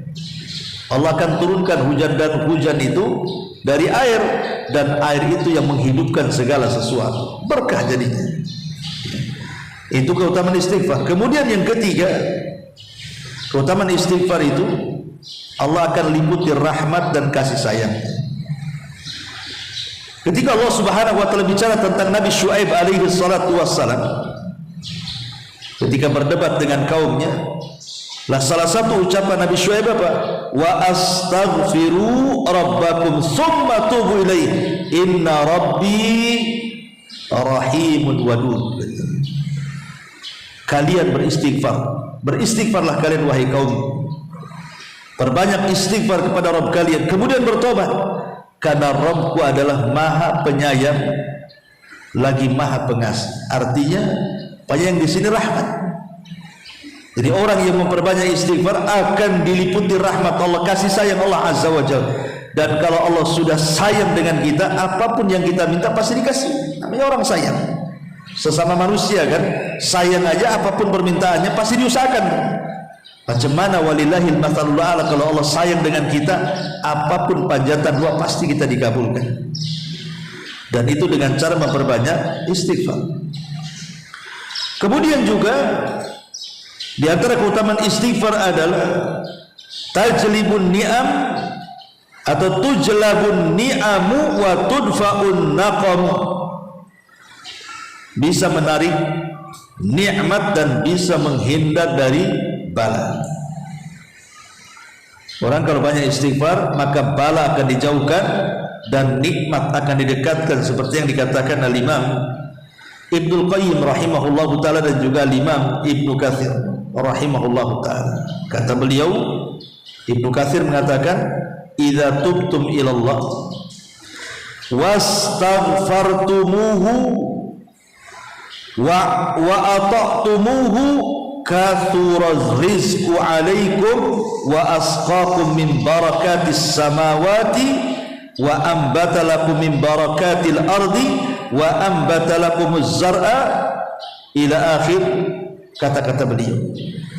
Allah akan turunkan hujan, dan hujan itu dari air, dan air itu yang menghidupkan segala sesuatu, berkah jadinya. Itu keutamaan istighfar. Kemudian yang ketiga, keutamaan istighfar itu Allah akan liputi rahmat dan kasih sayang. Ketika Allah subhanahu wa ta'ala bicara tentang Nabi Syuaib alaihi salatu wassalam, ketika berdebat dengan kaumnya, lah salah satu ucapan Nabi Syuaib apa? Wa astaghfiru rabbakum tsumma tubu ilaihi inna rabbi rahimun wadud. Kalian beristighfar, beristighfarlah kalian wahai kaum, perbanyak istighfar kepada Rabb kalian, kemudian bertobat, karena Rabbku adalah maha penyayang lagi maha pengasih. Artinya penyayang di sini rahmat. Jadi orang yang memperbanyak istighfar akan diliputi rahmat Allah, kasih sayang Allah azza wa jalla. Dan kalau Allah sudah sayang dengan kita, apapun yang kita minta pasti dikasih. Namanya orang sayang. Sesama manusia, kan, sayang aja apapun permintaannya pasti diusahakan. Macam mana walillahil mathalul a'la, kalau Allah sayang dengan kita, apapun panjatan doa pasti kita dikabulkan. Dan itu dengan cara memperbanyak istighfar. Kemudian juga di antara keutamaan istighfar adalah tajlibun ni'am atau tujlabun ni'amu wa tudfa'un naqamu, bisa menarik nikmat dan bisa menghindar dari bala. Orang kalau banyak istighfar maka bala akan dijauhkan dan nikmat akan didekatkan, seperti yang dikatakan al-Imam Ibnul Qayyim rahimahullahu ta'ala dan juga al-Imam Ibnu Katsir rahimahullahu ta'ala. Kata beliau, Ibnu Katsir mengatakan, idza tubtum ilallah wastaghfartumuhu wa ata'tumuhu kathuraz rizqu alaikum wa asqakum min barakatis samawati wa ambata lakum min barakatil ardi wa ambata lakumuz zar'a ila akhir kata-kata beliau.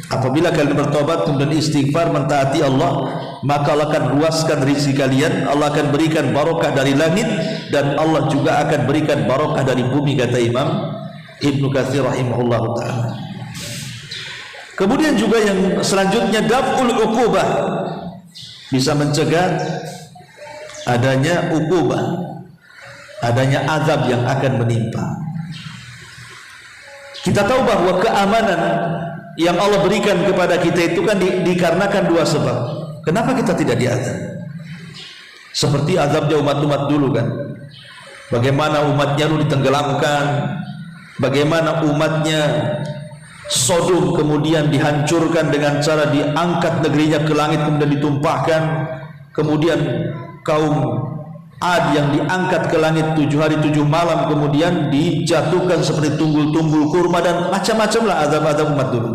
Apabila kalian bertobat kemudian istighfar mentaati Allah, maka Allah akan luaskan rezeki kalian, Allah akan berikan barokah dari langit, dan Allah juga akan berikan barokah dari bumi, kata Imam Ibnu Katsir rahimahullah ta'ala. Kemudian juga yang selanjutnya daf'ul uqubah, bisa mencegah adanya uqubah, adanya azab yang akan menimpa. Kita tahu bahwa keamanan yang Allah berikan kepada kita itu kan dikarenakan dua sebab. Kenapa kita tidak diazab? Seperti azabnya umat-umat dulu, kan, bagaimana umatnya dulu ditenggelamkan, bagaimana umatnya Sodom kemudian dihancurkan dengan cara diangkat negerinya ke langit kemudian ditumpahkan, kemudian kaum Ad yang diangkat ke langit 7 hari 7 malam kemudian dijatuhkan seperti tunggul-tunggul kurma, dan macam-macam lah azab-azab umat dulu.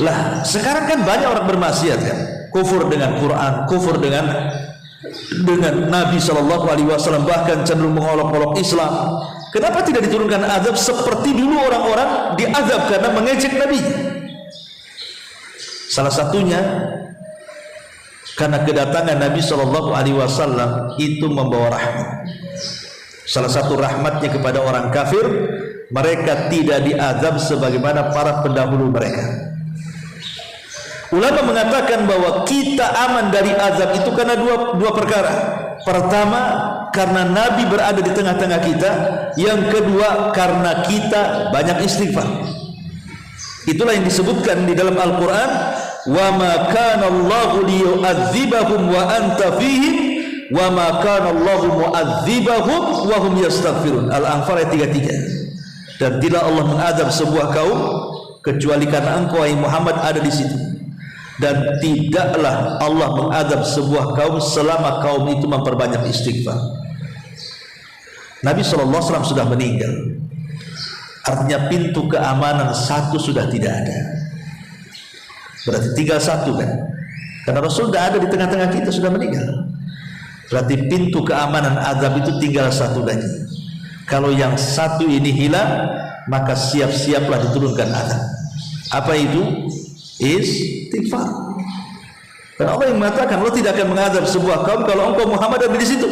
Lah sekarang kan banyak orang bermaksiat, kan, kufur dengan Quran, kufur dengan dengan Nabi SAW, bahkan cenderung mengolok-olok Islam. Kenapa tidak diturunkan azab seperti dulu orang-orang diazab karena mengejek Nabi? Salah satunya karena kedatangan Nabi SAW itu membawa rahmat. Salah satu rahmatnya kepada orang kafir, mereka tidak diazab sebagaimana para pendahulu mereka. Ulama mengatakan bahwa kita aman dari azab itu karena dua perkara. Pertama, karena Nabi berada di tengah-tengah kita. Yang kedua, karena kita banyak istighfar. Itulah yang disebutkan di dalam Al-Quran, wa ma kana Allahu liyu'adzibahum wa anta fihim wa ma kana Allahu mu'adzibahum wa hum yastaghfirun. Al-Anfal ayat 33. Dan tidak Allah mengazab sebuah kaum kecuali karena engkau, Muhammad, ada di situ. Dan tidaklah Allah mengazab sebuah kaum selama kaum itu memperbanyak istighfar. Nabi SAW sudah meninggal, artinya pintu keamanan satu sudah tidak ada. Berarti tinggal satu kan? Karena Rasul sudah ada di tengah-tengah kita, sudah meninggal. Berarti pintu keamanan azab itu tinggal satu lagi. Kalau yang satu ini hilang, maka siap-siaplah diturunkan azab. Apa itu? Istighfar. Dan Allah yang mengatakan, Allah tidak akan mengazab sebuah kaum kalau engkau Muhammad ada di situ.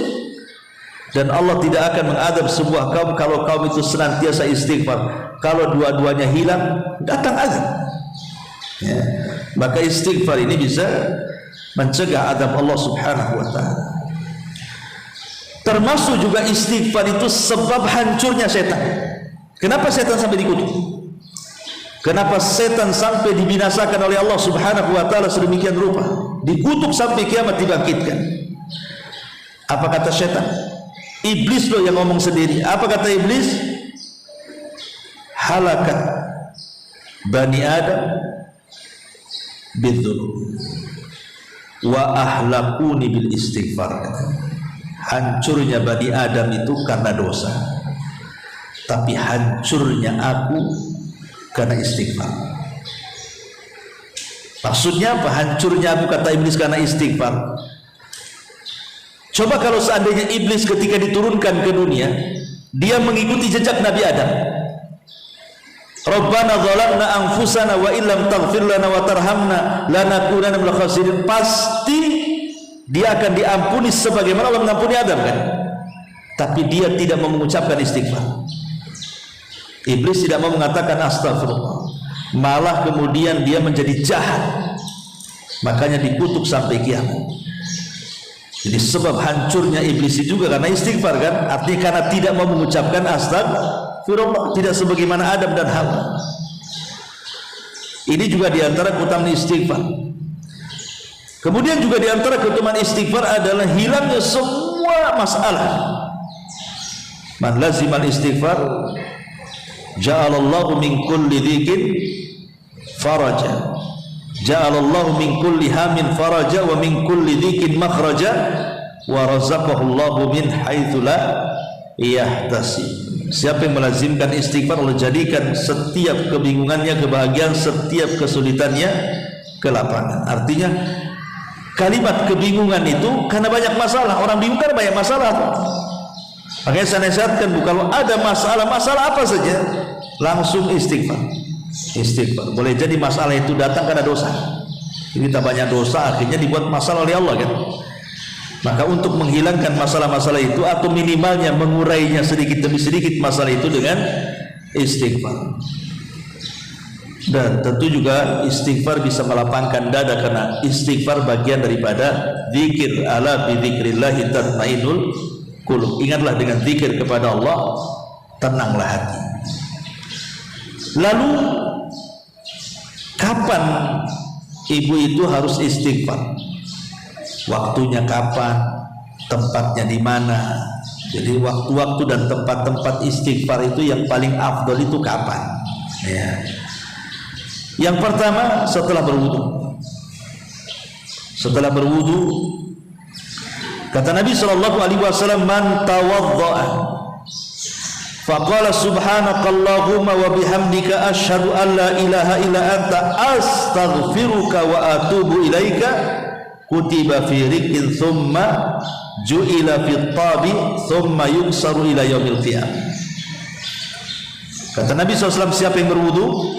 Dan Allah tidak akan mengazab sebuah kaum kalau kaum itu senantiasa istighfar. Kalau dua-duanya hilang, datang azab. Ya. Maka istighfar ini bisa mencegah azab Allah Subhanahu wa ta'ala. Termasuk juga istighfar itu sebab hancurnya setan. Kenapa setan sampai dikutuk? Kenapa setan sampai dibinasakan oleh Allah Subhanahu wa ta'ala sedemikian rupa? Dikutuk sampai kiamat dibangkitkan. Apa kata setan? Iblis loh yang ngomong sendiri. Apa kata iblis? Halakat Bani Adam bidzulm wa ahlakuni bil istighfar. Hancurnya Bani Adam itu karena dosa, tapi hancurnya aku karena istighfar. Maksudnya apa? Hancurnya aku, kata iblis, karena istighfar. Coba kalau seandainya iblis ketika diturunkan ke dunia, dia mengikuti jejak Nabi Adam. Rabbana zalamna anfusana wa illam taghfir lana wa tarhamna lanakunanna minal khasirin. Pasti dia akan diampuni sebagaimana Allah mengampuni Adam kan? Tapi dia tidak mau mengucapkan istighfar. Iblis tidak mau mengatakan astagfirullah, malah kemudian dia menjadi jahat, makanya dikutuk sampai kiamat. Jadi sebab hancurnya iblis itu juga karena istighfar kan, artinya karena tidak mau mengucapkan astagfirullah, tidak sebagaimana Adam dan Hawa. Ini juga diantara keutamaan istighfar. Kemudian juga diantara keutamaan istighfar adalah hilangnya semua masalah. Man lazimal istighfar ja'alallahu min kulli dhikin faraja, ja'alallahu min kulli hamin faraja wa min kulli dhikin makhraja wa razaqahullahu min haitsu la yahtasib. Siapa yang melazimkan istighfar, Allah jadikan setiap kebingungannya kebahagiaan, setiap kesulitannya kelapangan. Artinya kalimat kebingungan itu karena banyak masalah. Orang bingung kan banyak masalah. Makanya saya nasihatkan, kalau ada masalah apa saja, langsung istighfar. Istighfar. Boleh jadi masalah itu datang karena dosa. Kita banyak dosa, akhirnya dibuat masalah oleh Allah kan. Maka untuk menghilangkan masalah-masalah itu, atau minimalnya mengurainya sedikit demi sedikit masalah itu dengan istighfar. Dan tentu juga istighfar bisa melapangkan dada, karena istighfar bagian daripada zikir. Ala bi dzikrillahi tatmainnul qulub. Ingatlah, dengan zikir kepada Allah tenanglah hati. Lalu kapan ibu itu harus istighfar? Waktunya kapan? Tempatnya di mana? Jadi waktu-waktu dan tempat-tempat istighfar itu yang paling afdol itu kapan? Ya. Yang pertama setelah berwudu. Setelah berwudu, kata Nabi SAW, man tawadda'a faqala subhanakallahumma wa bihamdika asyhadu an la ilaha illa anta astaghfiruka wa atubu ilaika, kutiba fi rikin thumma ju'ila fi tabi thumma yuksaru ila yaumil qiyamah. Kata Nabi SAW, siapa yang berwudu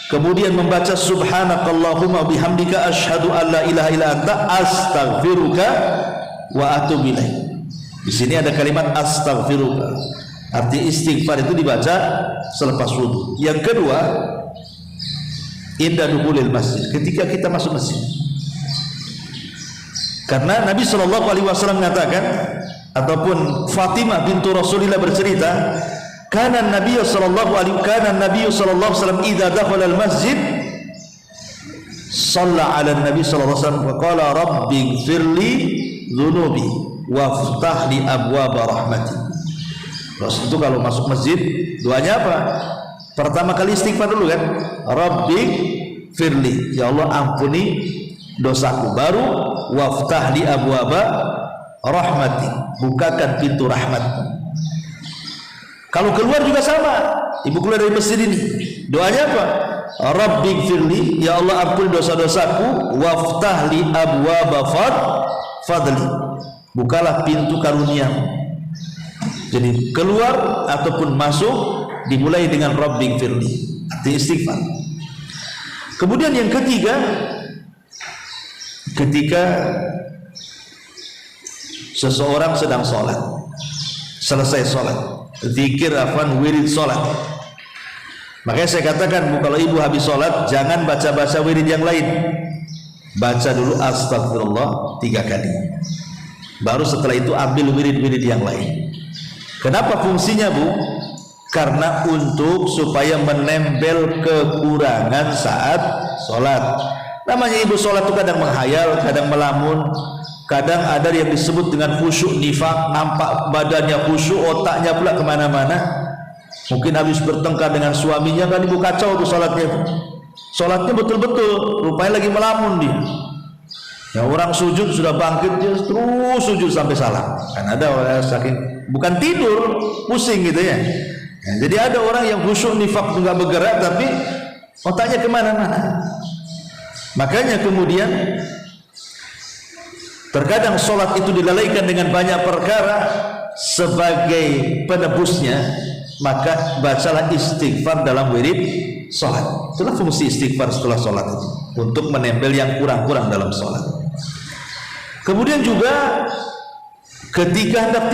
kemudian membaca subhanakallahumma bihamdika asyhadu an la ilaha illa anta astaghfiruka wa atubu ilaik. Di sini ada kalimat astaghfiruka. Arti istighfar itu dibaca selepas wudu. Yang kedua, inda dukhulil masjid, ketika kita masuk masjid. Karena Nabi SAW mengatakan, ataupun Fatimah bintu Rasulillah bercerita, kana Nabi sallallahu alaihi wasallam idza dakhala al-masjid shalla 'ala Nabi sallallahu alaihi wasallam wa qala rabbi ighfirli dhunubi waftah li abwaab rahmati. Rasul itu kalau masuk masjid doanya apa? Pertama kali istighfar dulu kan, rabbi firli, ya Allah ampuni dosaku, baru waftah li abwaab rahmati, bukakan pintu rahmatmu. Kalau keluar juga sama, ibu keluar dari masjid ini, doanya apa? Rabbighfirli, ya Allah ampuni dosa-dosaku, waftah li abwaaba fadli, bukalah pintu karuniamu. Jadi keluar ataupun masuk dimulai dengan Rabbighfirli, arti istighfar. Kemudian yang ketiga, ketika seseorang sedang sholat, selesai sholat, zikir wirid sholat, makanya saya katakan, kalau ibu habis sholat jangan baca-baca wirid yang lain, baca dulu astagfirullah 3 kali, baru setelah itu ambil wirid-wirid yang lain. Kenapa fungsinya Bu? Karena untuk supaya menempel kekurangan saat sholat. Namanya ibu sholat itu kadang menghayal, kadang melamun, kadang ada yang disebut dengan khusyuk nifak, nampak badannya khusyuk, otaknya pula kemana-mana. Mungkin habis bertengkar dengan suaminya kan ibu kacau tuh sholatnya. Sholatnya betul-betul, rupanya lagi melamun dia. Ya, orang sujud sudah bangkit dia terus sujud sampai salam. Kan ada orang saking bukan tidur, pusing gitu ya. Ya, jadi ada orang yang khusyuk nifak nggak bergerak tapi otaknya kemana-mana. Makanya kemudian terkadang sholat itu dilalaikan dengan banyak perkara, sebagai penebusnya maka bacalah istighfar dalam wirid sholat. Itulah fungsi istighfar setelah sholat itu, untuk menempel yang kurang-kurang dalam sholat. Kemudian juga ketika hendak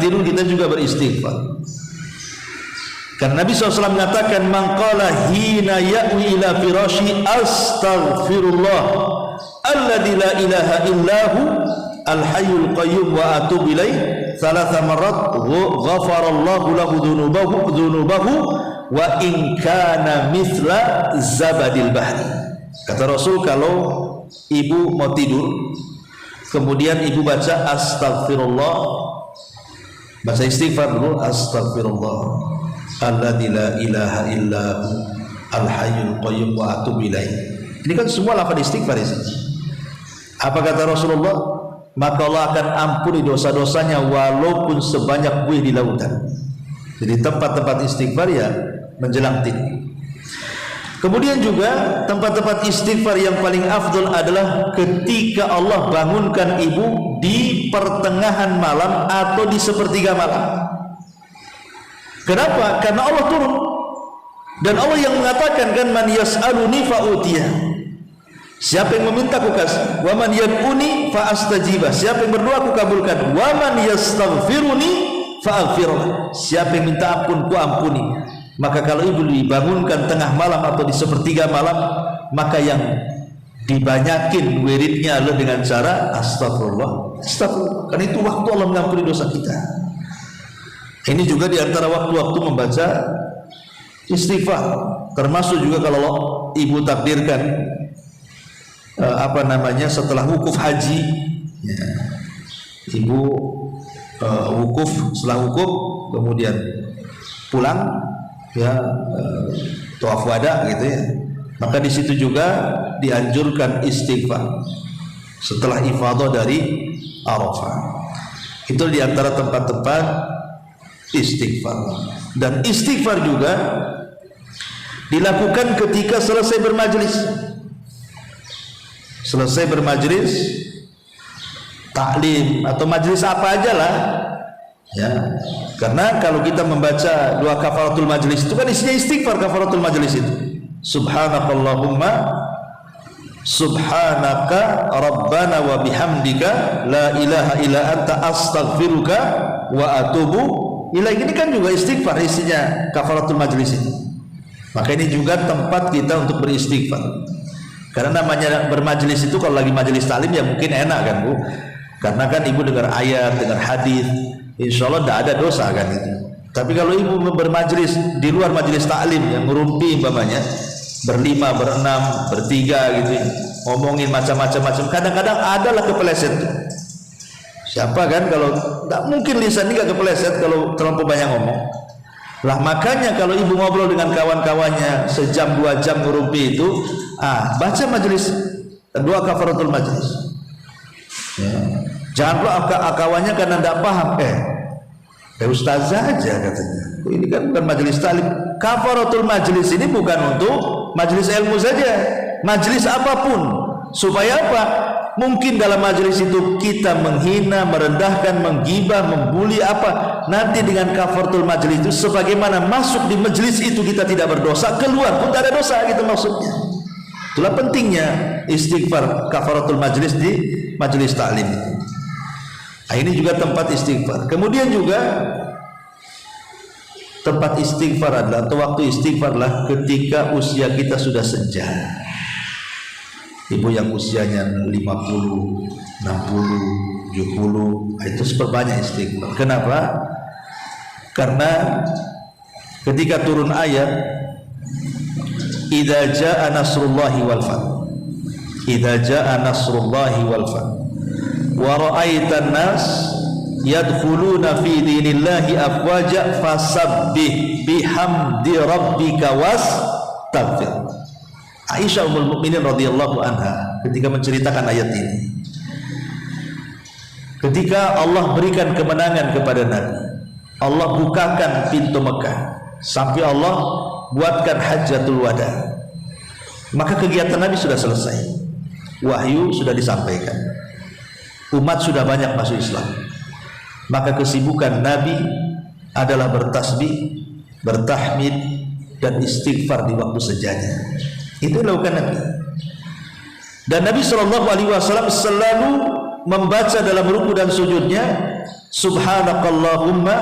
tidur, kita juga beristighfar. Karena Nabi SAW mengatakan, man qala hina ya'wi ila firashi astaghfirullah alladzi la ilaha illahu al-hayyul qayyum wa atubu ilaih 3 marrat ghafarallahu lahu dhunubahu wa in kana mithla zabadil bahri. Kata Rasul, kalau ibu mau tidur kemudian ibu baca astagfirullah, baca istighfar dulu, astagfirullah alladzi la ilaha illahu al-hayyul qayyum wa atubu ilaih. Ini kan semua lafaz istighfar ini. Apa kata Rasulullah? Maka Allah akan ampuni dosa-dosanya walaupun sebanyak buih di lautan. Jadi tempat-tempat istighfar ya menjelang tidur. Kemudian juga tempat-tempat istighfar yang paling afdal adalah ketika Allah bangunkan ibu di pertengahan malam atau di sepertiga malam. Kenapa? Karena Allah turun. Dan Allah yang mengatakan kan, man yas'aluni fa'utiyah. Siapa yang meminta aku kasih. Wa man yad'uni fa astajibah. Siapa yang berdoa aku kabulkan. Wa man yastaghfiruni fa aghfirlah. Siapa yang minta ampun ku ampuni. Maka kalau ibu dibangunkan tengah malam atau di sepertiga malam, maka yang dibanyakin wiridnya adalah dengan cara astagfirullah. Astagfirullah. Karena itu waktu Allah mengampuni dosa kita. Ini juga di antara waktu-waktu membaca istighfar. Termasuk juga kalau ibu takdirkan setelah wukuf haji ya, ibu wukuf, setelah wukuf kemudian pulang ya, tawaf wada gitu ya, maka di situ juga dianjurkan istighfar setelah ifadah dari Arafah. Itu di antara tempat-tempat istighfar. Dan istighfar juga dilakukan ketika selesai bermajlis. selesai bermajlis taklim atau majlis apa aja lah ya, karena kalau kita membaca doa kafaratul majlis itu kan isinya istighfar. Kafaratul majlis itu subhanakallahumma subhanaka rabbana wa bihamdika la ilaha illa anta astaghfiruka wa atubu ilaik. Ini kan juga istighfar isinya kafaratul majlis itu. Maka ini juga tempat kita untuk beristighfar, karena namanya bermajlis itu kalau lagi majlis taklim ya mungkin enak kan Bu, karena kan ibu dengar ayat, dengar hadis, insya Allah tidak ada dosa kan itu. Tapi kalau ibu bermajlis di luar majlis taklim yang merumpi umpamanya berlima, berenam, bertiga gitu, ngomongin macam-macam, kadang-kadang adalah kepeleset. Siapa kan kalau tidak mungkin lisan ini gak kepeleset kalau terlalu banyak ngomong lah. Makanya kalau ibu ngobrol dengan kawan-kawannya sejam 2 jam ngurumpi itu, baca majelis doa kafaratul majlis ya. Jangan pula kawannya karena tidak paham, ustazah aja katanya, ini kan bukan majelis taklim. Kafaratul majlis ini bukan untuk majelis ilmu saja, majelis apapun. Supaya apa? Mungkin dalam majelis itu kita menghina, merendahkan, menggibah, membuli apa. Nanti dengan kafaratul majlis itu sebagaimana masuk di majelis itu kita tidak berdosa, keluar pun tidak ada dosa gitu maksudnya. Itulah pentingnya istighfar kafaratul majlis di majelis taklim itu. Ini juga tempat istighfar. Kemudian juga tempat istighfar adalah atau waktu istighfar lah ketika usia kita sudah senja. Ibu yang usianya 50, 60, 70 itu seperbanyak istighfar. Kenapa? Karena ketika turun ayat idza jaa nasrullahi wal fath, idza jaa nasrullahi wal fath wa ra'aitan nas yadkhuluna fi dinillahi afwaja fasabbih bihamdi rabbika wastaghfir. Aisyah ummul mukminin radhiyallahu anha ketika menceritakan ayat ini, ketika Allah berikan kemenangan kepada Nabi, Allah bukakan pintu Mekah sampai Allah buatkan hajjatul wada, maka kegiatan Nabi sudah selesai, wahyu sudah disampaikan, umat sudah banyak masuk Islam. Maka kesibukan Nabi adalah bertasbih, bertahmid dan istighfar di waktu sejanya. Itu dilakukan Nabi. Dan Nabi SAW selalu membaca dalam ruku dan sujudnya subhanakallahumma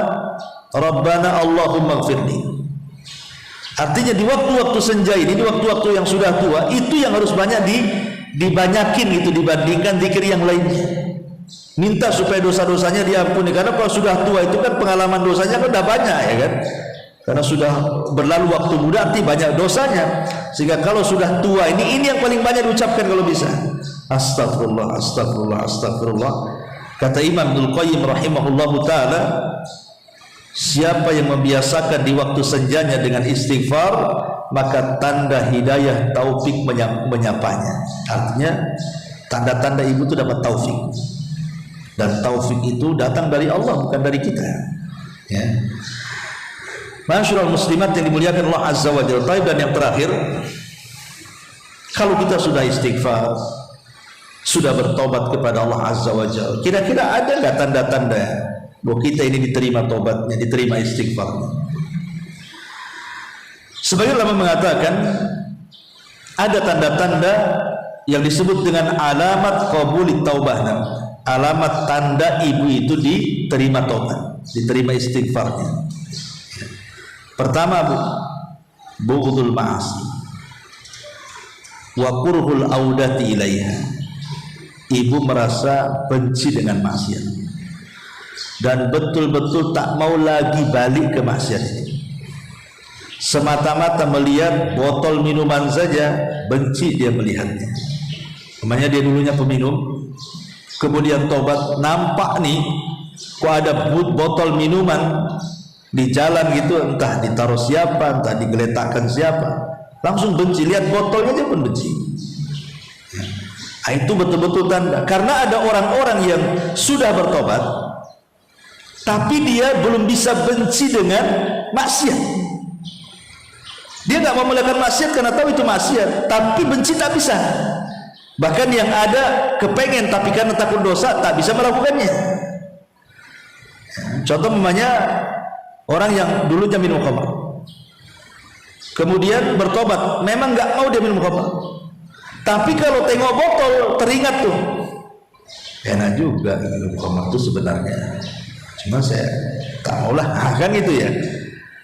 rabbana allahumma gfirli. Artinya di waktu-waktu senja ini, di waktu-waktu yang sudah tua, itu yang harus banyak dibanyakin itu dibandingkan zikir yang lainnya. Minta supaya dosa-dosanya diampuni, karena kalau sudah tua itu kan pengalaman dosanya kan udah banyak ya kan, karena sudah berlalu waktu muda nanti banyak dosanya, sehingga kalau sudah tua ini yang paling banyak diucapkan kalau bisa. Astagfirullah, astagfirullah, astagfirullah. Kata Imam Ibnul Qayyim rahimahullahu ta'ala, siapa yang membiasakan di waktu senjanya dengan istighfar, maka tanda hidayah taufik menyapanya. Artinya tanda-tanda ibu itu dapat taufik, dan taufik itu datang dari Allah, bukan dari kita ya. Masyaallah muslimat yang dimuliakan Allah Azza wa Jalla. Dan yang terakhir, kalau kita sudah istighfar, sudah bertobat kepada Allah Azza wa Jalla, kira-kira ada nggak tanda-tanda bahwa kita ini diterima tobatnya, diterima istighfarnya? Sebagian ulama mengatakan ada tanda-tanda yang disebut dengan alamat qabulit taubah. Alamat tanda ibu itu diterima tobat, diterima istighfarnya. Pertama, bughdul ma'asi wa kurhul audati ilaiha. Ibu merasa benci dengan maksiat dan betul-betul tak mau lagi balik ke maksiat itu. Semata-mata melihat botol minuman saja benci dia melihatnya. Namanya dia dulunya peminum, kemudian tobat, nampak nih kok ada botol minuman di jalan gitu, entah ditaruh siapa, entah digeletakkan siapa, langsung benci, lihat botolnya dia pun benci. Itu betul-betul tanda, karena ada orang-orang yang sudah bertobat tapi dia belum bisa benci dengan maksiat. Dia nggak mau melakukan maksiat karena tahu itu maksiat, tapi benci tak bisa. Bahkan yang ada kepengen tapi karena takut dosa tak bisa melakukannya. Contoh namanya orang yang dulunya minum khamr, kemudian bertobat, memang nggak mau dia minum khamr, tapi kalau tengok botol teringat tuh, enak juga minum khamr itu sebenarnya, cuma saya tak maulah, kan gitu ya.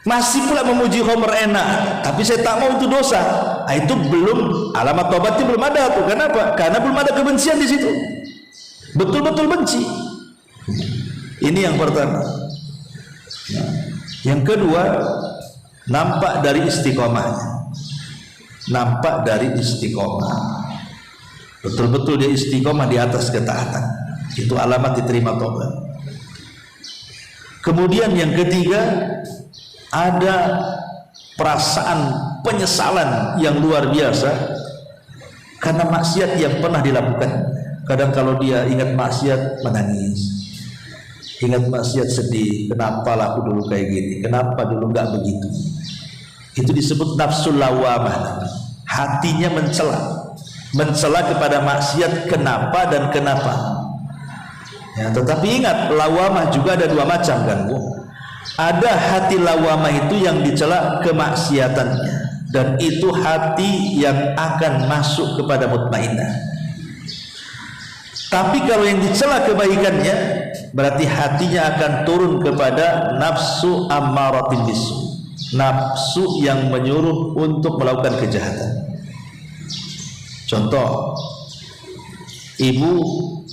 Masih pula memuji khamr enak, tapi saya tak mau itu dosa. Nah, itu belum, alamat tobatnya belum ada tuh. Kenapa? Karena belum ada kebencian di situ. Betul-betul benci. Ini yang pertama. Yang kedua, nampak dari istiqomahnya. Nampak dari istiqomah. Betul-betul dia istiqomah di atas ketaatan. Itu alamat diterima tobat. Kemudian yang ketiga, ada perasaan penyesalan yang luar biasa karena maksiat yang pernah dilakukan. Kadang kalau dia ingat maksiat menangis, ingat maksiat sedih, kenapa aku dulu kayak gini, kenapa dulu nggak begitu. Itu disebut nafsul lawamah. Hatinya mencela kepada maksiat, kenapa dan kenapa. Ya, tetapi ingat, lawamah juga ada dua macam kan, Bu. Ada hati lawamah itu yang dicela kemaksiatannya, dan itu hati yang akan masuk kepada mutmainnah. Tapi kalau yang dicela kebaikannya, berarti hatinya akan turun kepada nafsu ammaratin bisu, nafsu yang menyuruh untuk melakukan kejahatan. Contoh, ibu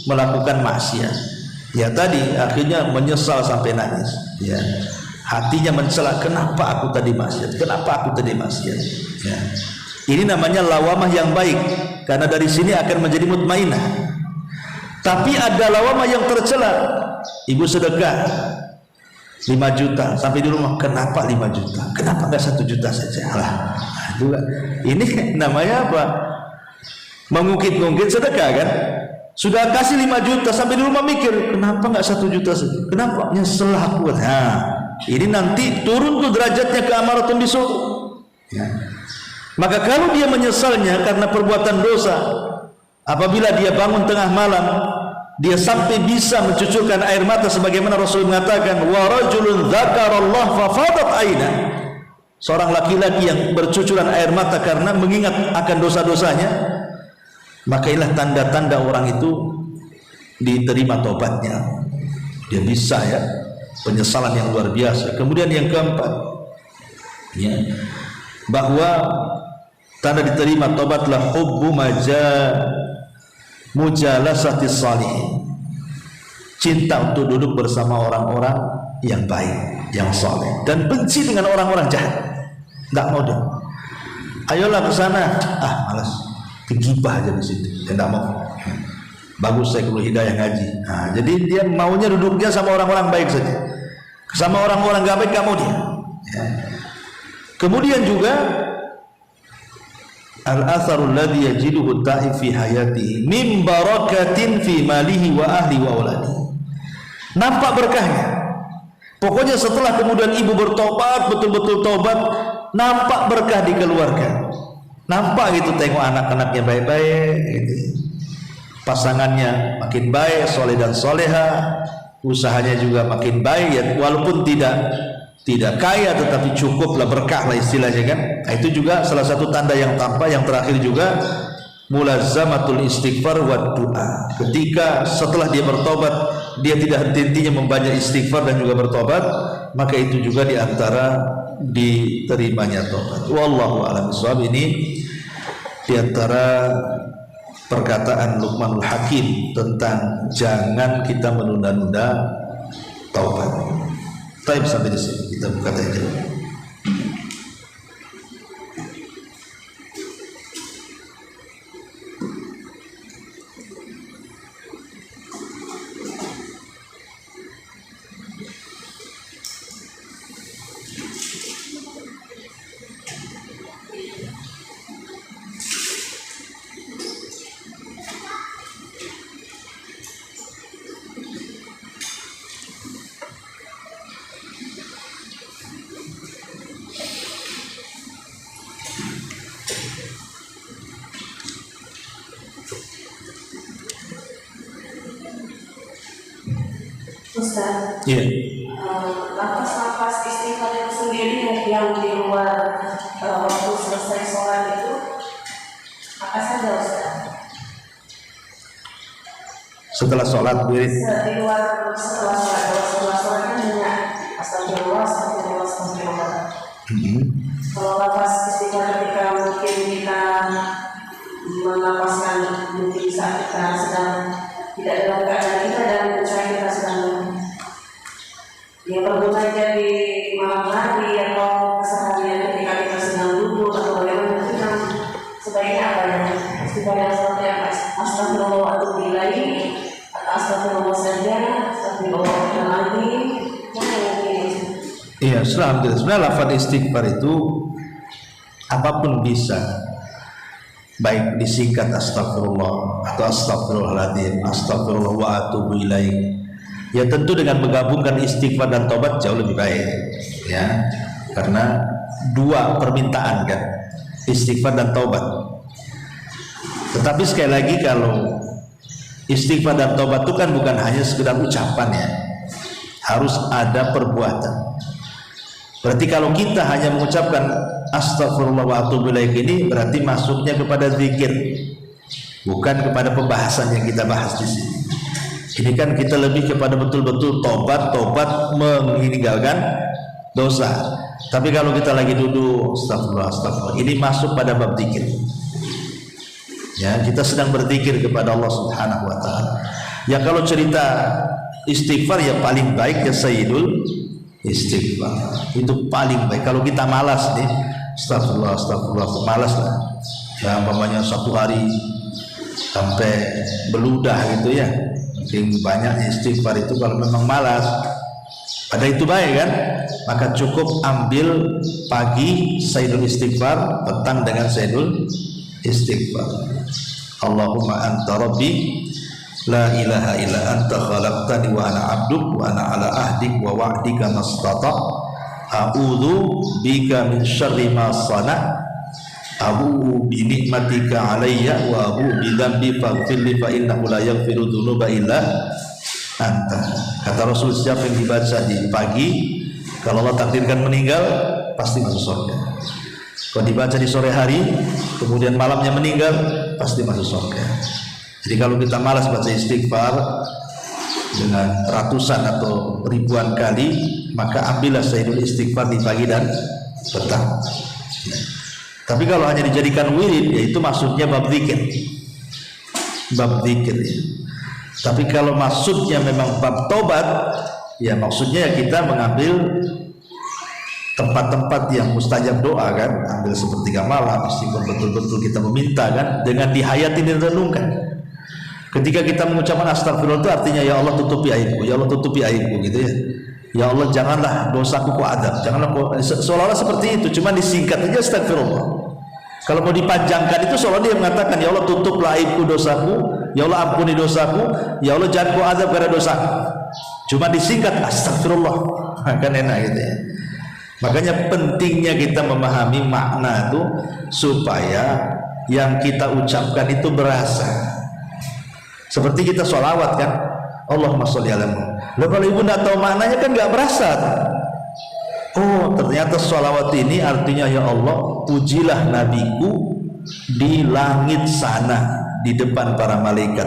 melakukan maksiat, ya tadi akhirnya menyesal sampai nangis, ya hatinya mencela, kenapa aku tadi maksiat, kenapa aku tadi maksiat, ya. Ini namanya lawamah yang baik, karena dari sini akan menjadi mutmainnah. Tapi ada lawamah yang tercela, ibu sedekah 5 juta sampai di rumah, kenapa 5 juta, kenapa enggak 1 juta saja, lah ini namanya apa, mengungkit-ungkit sedekah kan. Sudah kasih 5 juta sampai di rumah mikir, kenapa enggak 1 juta saja, kenapa, nyesel aku. Nah, ini nanti turun tuh derajatnya ke amaratun bisu, ya. Maka kalau dia menyesalnya karena perbuatan dosa, apabila dia bangun tengah malam, dia sampai bisa mencucurkan air mata sebagaimana Rasul mengatakan, wa rajulun dzakarallah fa fadat aina, seorang laki-laki yang bercucuran air mata karena mengingat akan dosa-dosanya, maka inilah tanda-tanda orang itu diterima tobatnya. Dia bisa, ya, penyesalan yang luar biasa. Kemudian yang keempat, ya, bahwa tanda diterima tobatlah hubbu mujalasatis salihin, cinta untuk duduk bersama orang-orang yang baik, yang soleh, dan benci dengan orang-orang jahat. Tidak mau dia, ayolah ke sana, malas, digibah aja di situ, dia tidak mau. Bagus saya perlu hidayah ngaji. Nah, jadi dia maunya duduknya sama orang-orang baik saja, sama orang-orang gak baik gak mau dia, ya. Kemudian juga al-atharul ladzi yajiduhu ta'if fi hayatihi min barakatin fi malihi wa ahli wa auladi. Nampak berkahnya. Pokoknya setelah kemudian ibu bertobat, betul-betul tobat, nampak berkah di keluarga. Nampak gitu, tengok anak-anaknya baik-baik gitu. Pasangannya makin baik, soleh dan soleha, usahanya juga makin baik, ya, walaupun tidak kaya tetapi cukuplah, berkah lah istilahnya kan. Nah, itu juga salah satu tanda yang tampak. Yang terakhir juga mulazamatul istighfar wa du'a. Ketika setelah dia bertobat, dia tidak henti-hentinya membanyak istighfar dan juga bertobat, maka itu juga diantara diterimanya tobat. Wallahu a'lam bishawab. Ini diantara perkataan Luqmanul Hakim tentang jangan kita menunda-nunda taubat. Baik, sampai di sini kita buka aja. Ustaz. Iya. Nafas istighfar itu sendiri yang di luar waktu selesai sholat itu apa saja Ustaz? Setelah sholat wirid. Di luar setelah sholat kan hanya astagfirullah. Kalau nafas istighfar ketika mungkin kita menapaskan mungkin saat kita sedang tidak dalam keadaan kita dan usaha kita sedang berguna jadi malam hari atau keseharian ketika kita sedang duduk atau bagaimana kita sebaiknya apa ya istighfar yang seperti apa? Astagfirullah atau bilahi atau astagfirullah saja, astagfirullahaladzim. Iya, sebenarnya lafaz istighfar itu apapun bisa, baik disingkat astagfirullah atau astagfirullahaladzim, astagfirullah wa atubu ilaih. Ya tentu dengan menggabungkan istighfar dan taubat jauh lebih baik, ya, karena dua permintaan kan, istighfar dan taubat. Tetapi sekali lagi kalau istighfar dan taubat itu kan bukan hanya sekedar ucapan ya, harus ada perbuatan. Berarti kalau kita hanya mengucapkan astagfirullah wa atubu ilaih ini berarti masuknya kepada zikir, bukan kepada pembahasan yang kita bahas di sini. Ini kan kita lebih kepada betul-betul tobat meninggalkan dosa. Tapi kalau kita lagi duduk astagfirullah, ini masuk pada bab zikir. Ya, kita sedang berzikir kepada Allah Subhanahu wa taala. Ya kalau cerita istighfar ya paling baik ya sayyidul istighfar. Itu paling baik. Kalau kita malas nih, astagfirullah, malas lah. Ya umpamanya satu hari sampai beludah gitu ya. Mungkin banyak istighfar itu kalau memang malas. Pada itu baik kan? Maka cukup ambil pagi sayyidul istighfar, petang dengan sayyidul istighfar. Allahumma anta rabbi la ilaha illa anta khalaqtani wa ana abduk wa ana ala ahdik wa wa'dika mastata a'udzu bika min syarri ma sana abu bi nikmatika alayya wa abu bi dzambi faghfirli fa innahu la yaghfiru dzunuba illa anta. Kata Rasul, siapa yang dibaca di pagi kalau Allah takdirkan meninggal pasti masuk surga. Kalau dibaca di sore hari kemudian malamnya meninggal pasti masuk surga. Jadi kalau kita malas baca istighfar dengan ratusan atau ribuan kali, maka ambillah sayyidul istighfar di pagi dan petang. Tapi kalau hanya dijadikan wirid, yaitu maksudnya bab zikir. Bab zikir. Tapi kalau maksudnya memang bab tobat, ya maksudnya ya kita mengambil tempat-tempat yang mustajab doa kan, ambil sepertiga malam, istighfar betul-betul kita meminta kan, dengan dihayati dan renungkan. Ketika kita mengucapkan astagfirullah itu artinya ya Allah tutupi aibku, ya Allah tutupi aibku gitu ya. Ya Allah janganlah dosaku ku adab, janganlah seolah-olah seperti itu, cuma disingkat aja astagfirullah. Kalau mau dipanjangkan itu seolah dia mengatakan ya Allah tutuplah aibku dosaku, ya Allah ampuni dosaku, ya Allah jangan ku adab karena dosaku. Cuma disingkat astagfirullah, kan enak gitu ya. Makanya pentingnya kita memahami makna itu supaya yang kita ucapkan itu berasa. Seperti kita sholawat kan, Allahumma sholli ala Muhammad. Lalu kalau ibu tidak tahu maknanya kan nggak berasa. Oh ternyata sholawat ini artinya ya Allah pujilah nabiku di langit sana di depan para malaikat.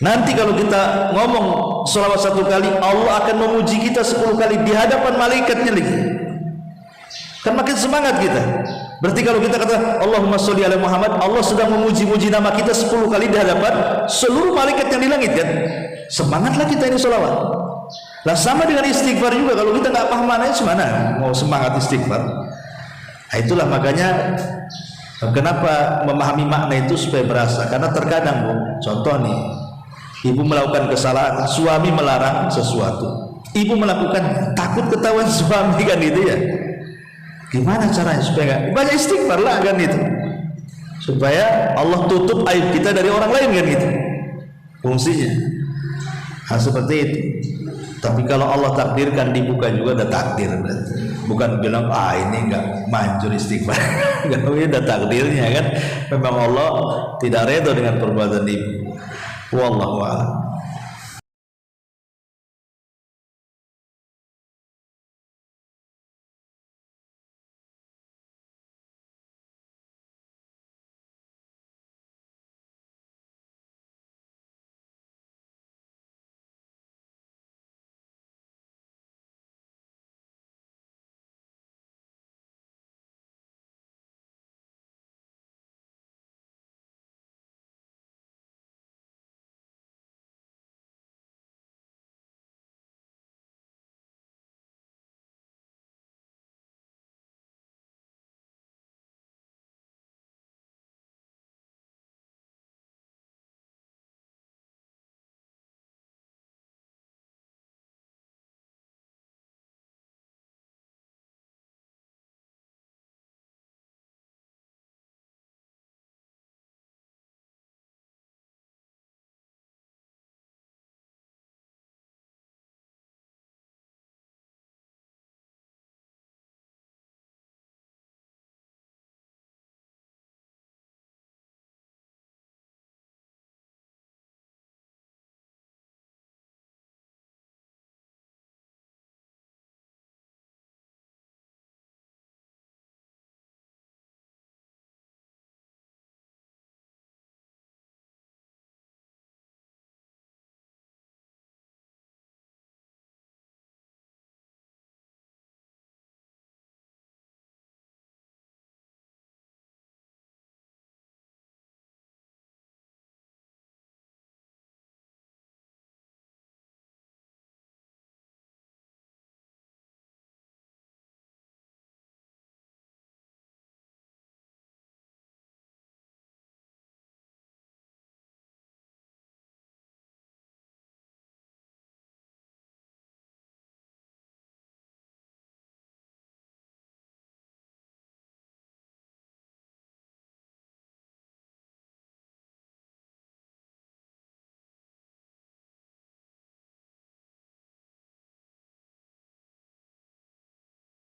Nanti kalau kita ngomong sholawat satu kali, Allah akan memuji kita 10 kali di hadapan malaikatnya lagi. Kan makin semangat kita. Berarti kalau kita kata Allahumma sholli ala Muhammad, Allah sedang memuji-muji nama kita 10 kali di hadapan seluruh malaikat yang di langit kan. Semangatlah kita ini sholawat. Lah sama dengan istighfar juga, kalau kita nggak paham maknanya gimana mau semangat istighfar. Nah, itulah makanya kenapa memahami makna itu supaya berasa. Karena terkadang Bu, contoh nih, ibu melakukan kesalahan, suami melarang sesuatu, ibu melakukan takut ketahuan suami kan gitu ya. Gimana caranya supaya gak? Banyak istighfar lah kan itu, supaya Allah tutup aib kita dari orang lain kan gitu fungsinya. Nah, seperti itu. Tapi kalau Allah takdirkan dibuka juga udah takdir berarti. Bukan bilang ini enggak manjur istighfar. Enggak, udah takdirnya kan. Memang Allah tidak redha dengan perbuatan ibu. Wallahu a'lam.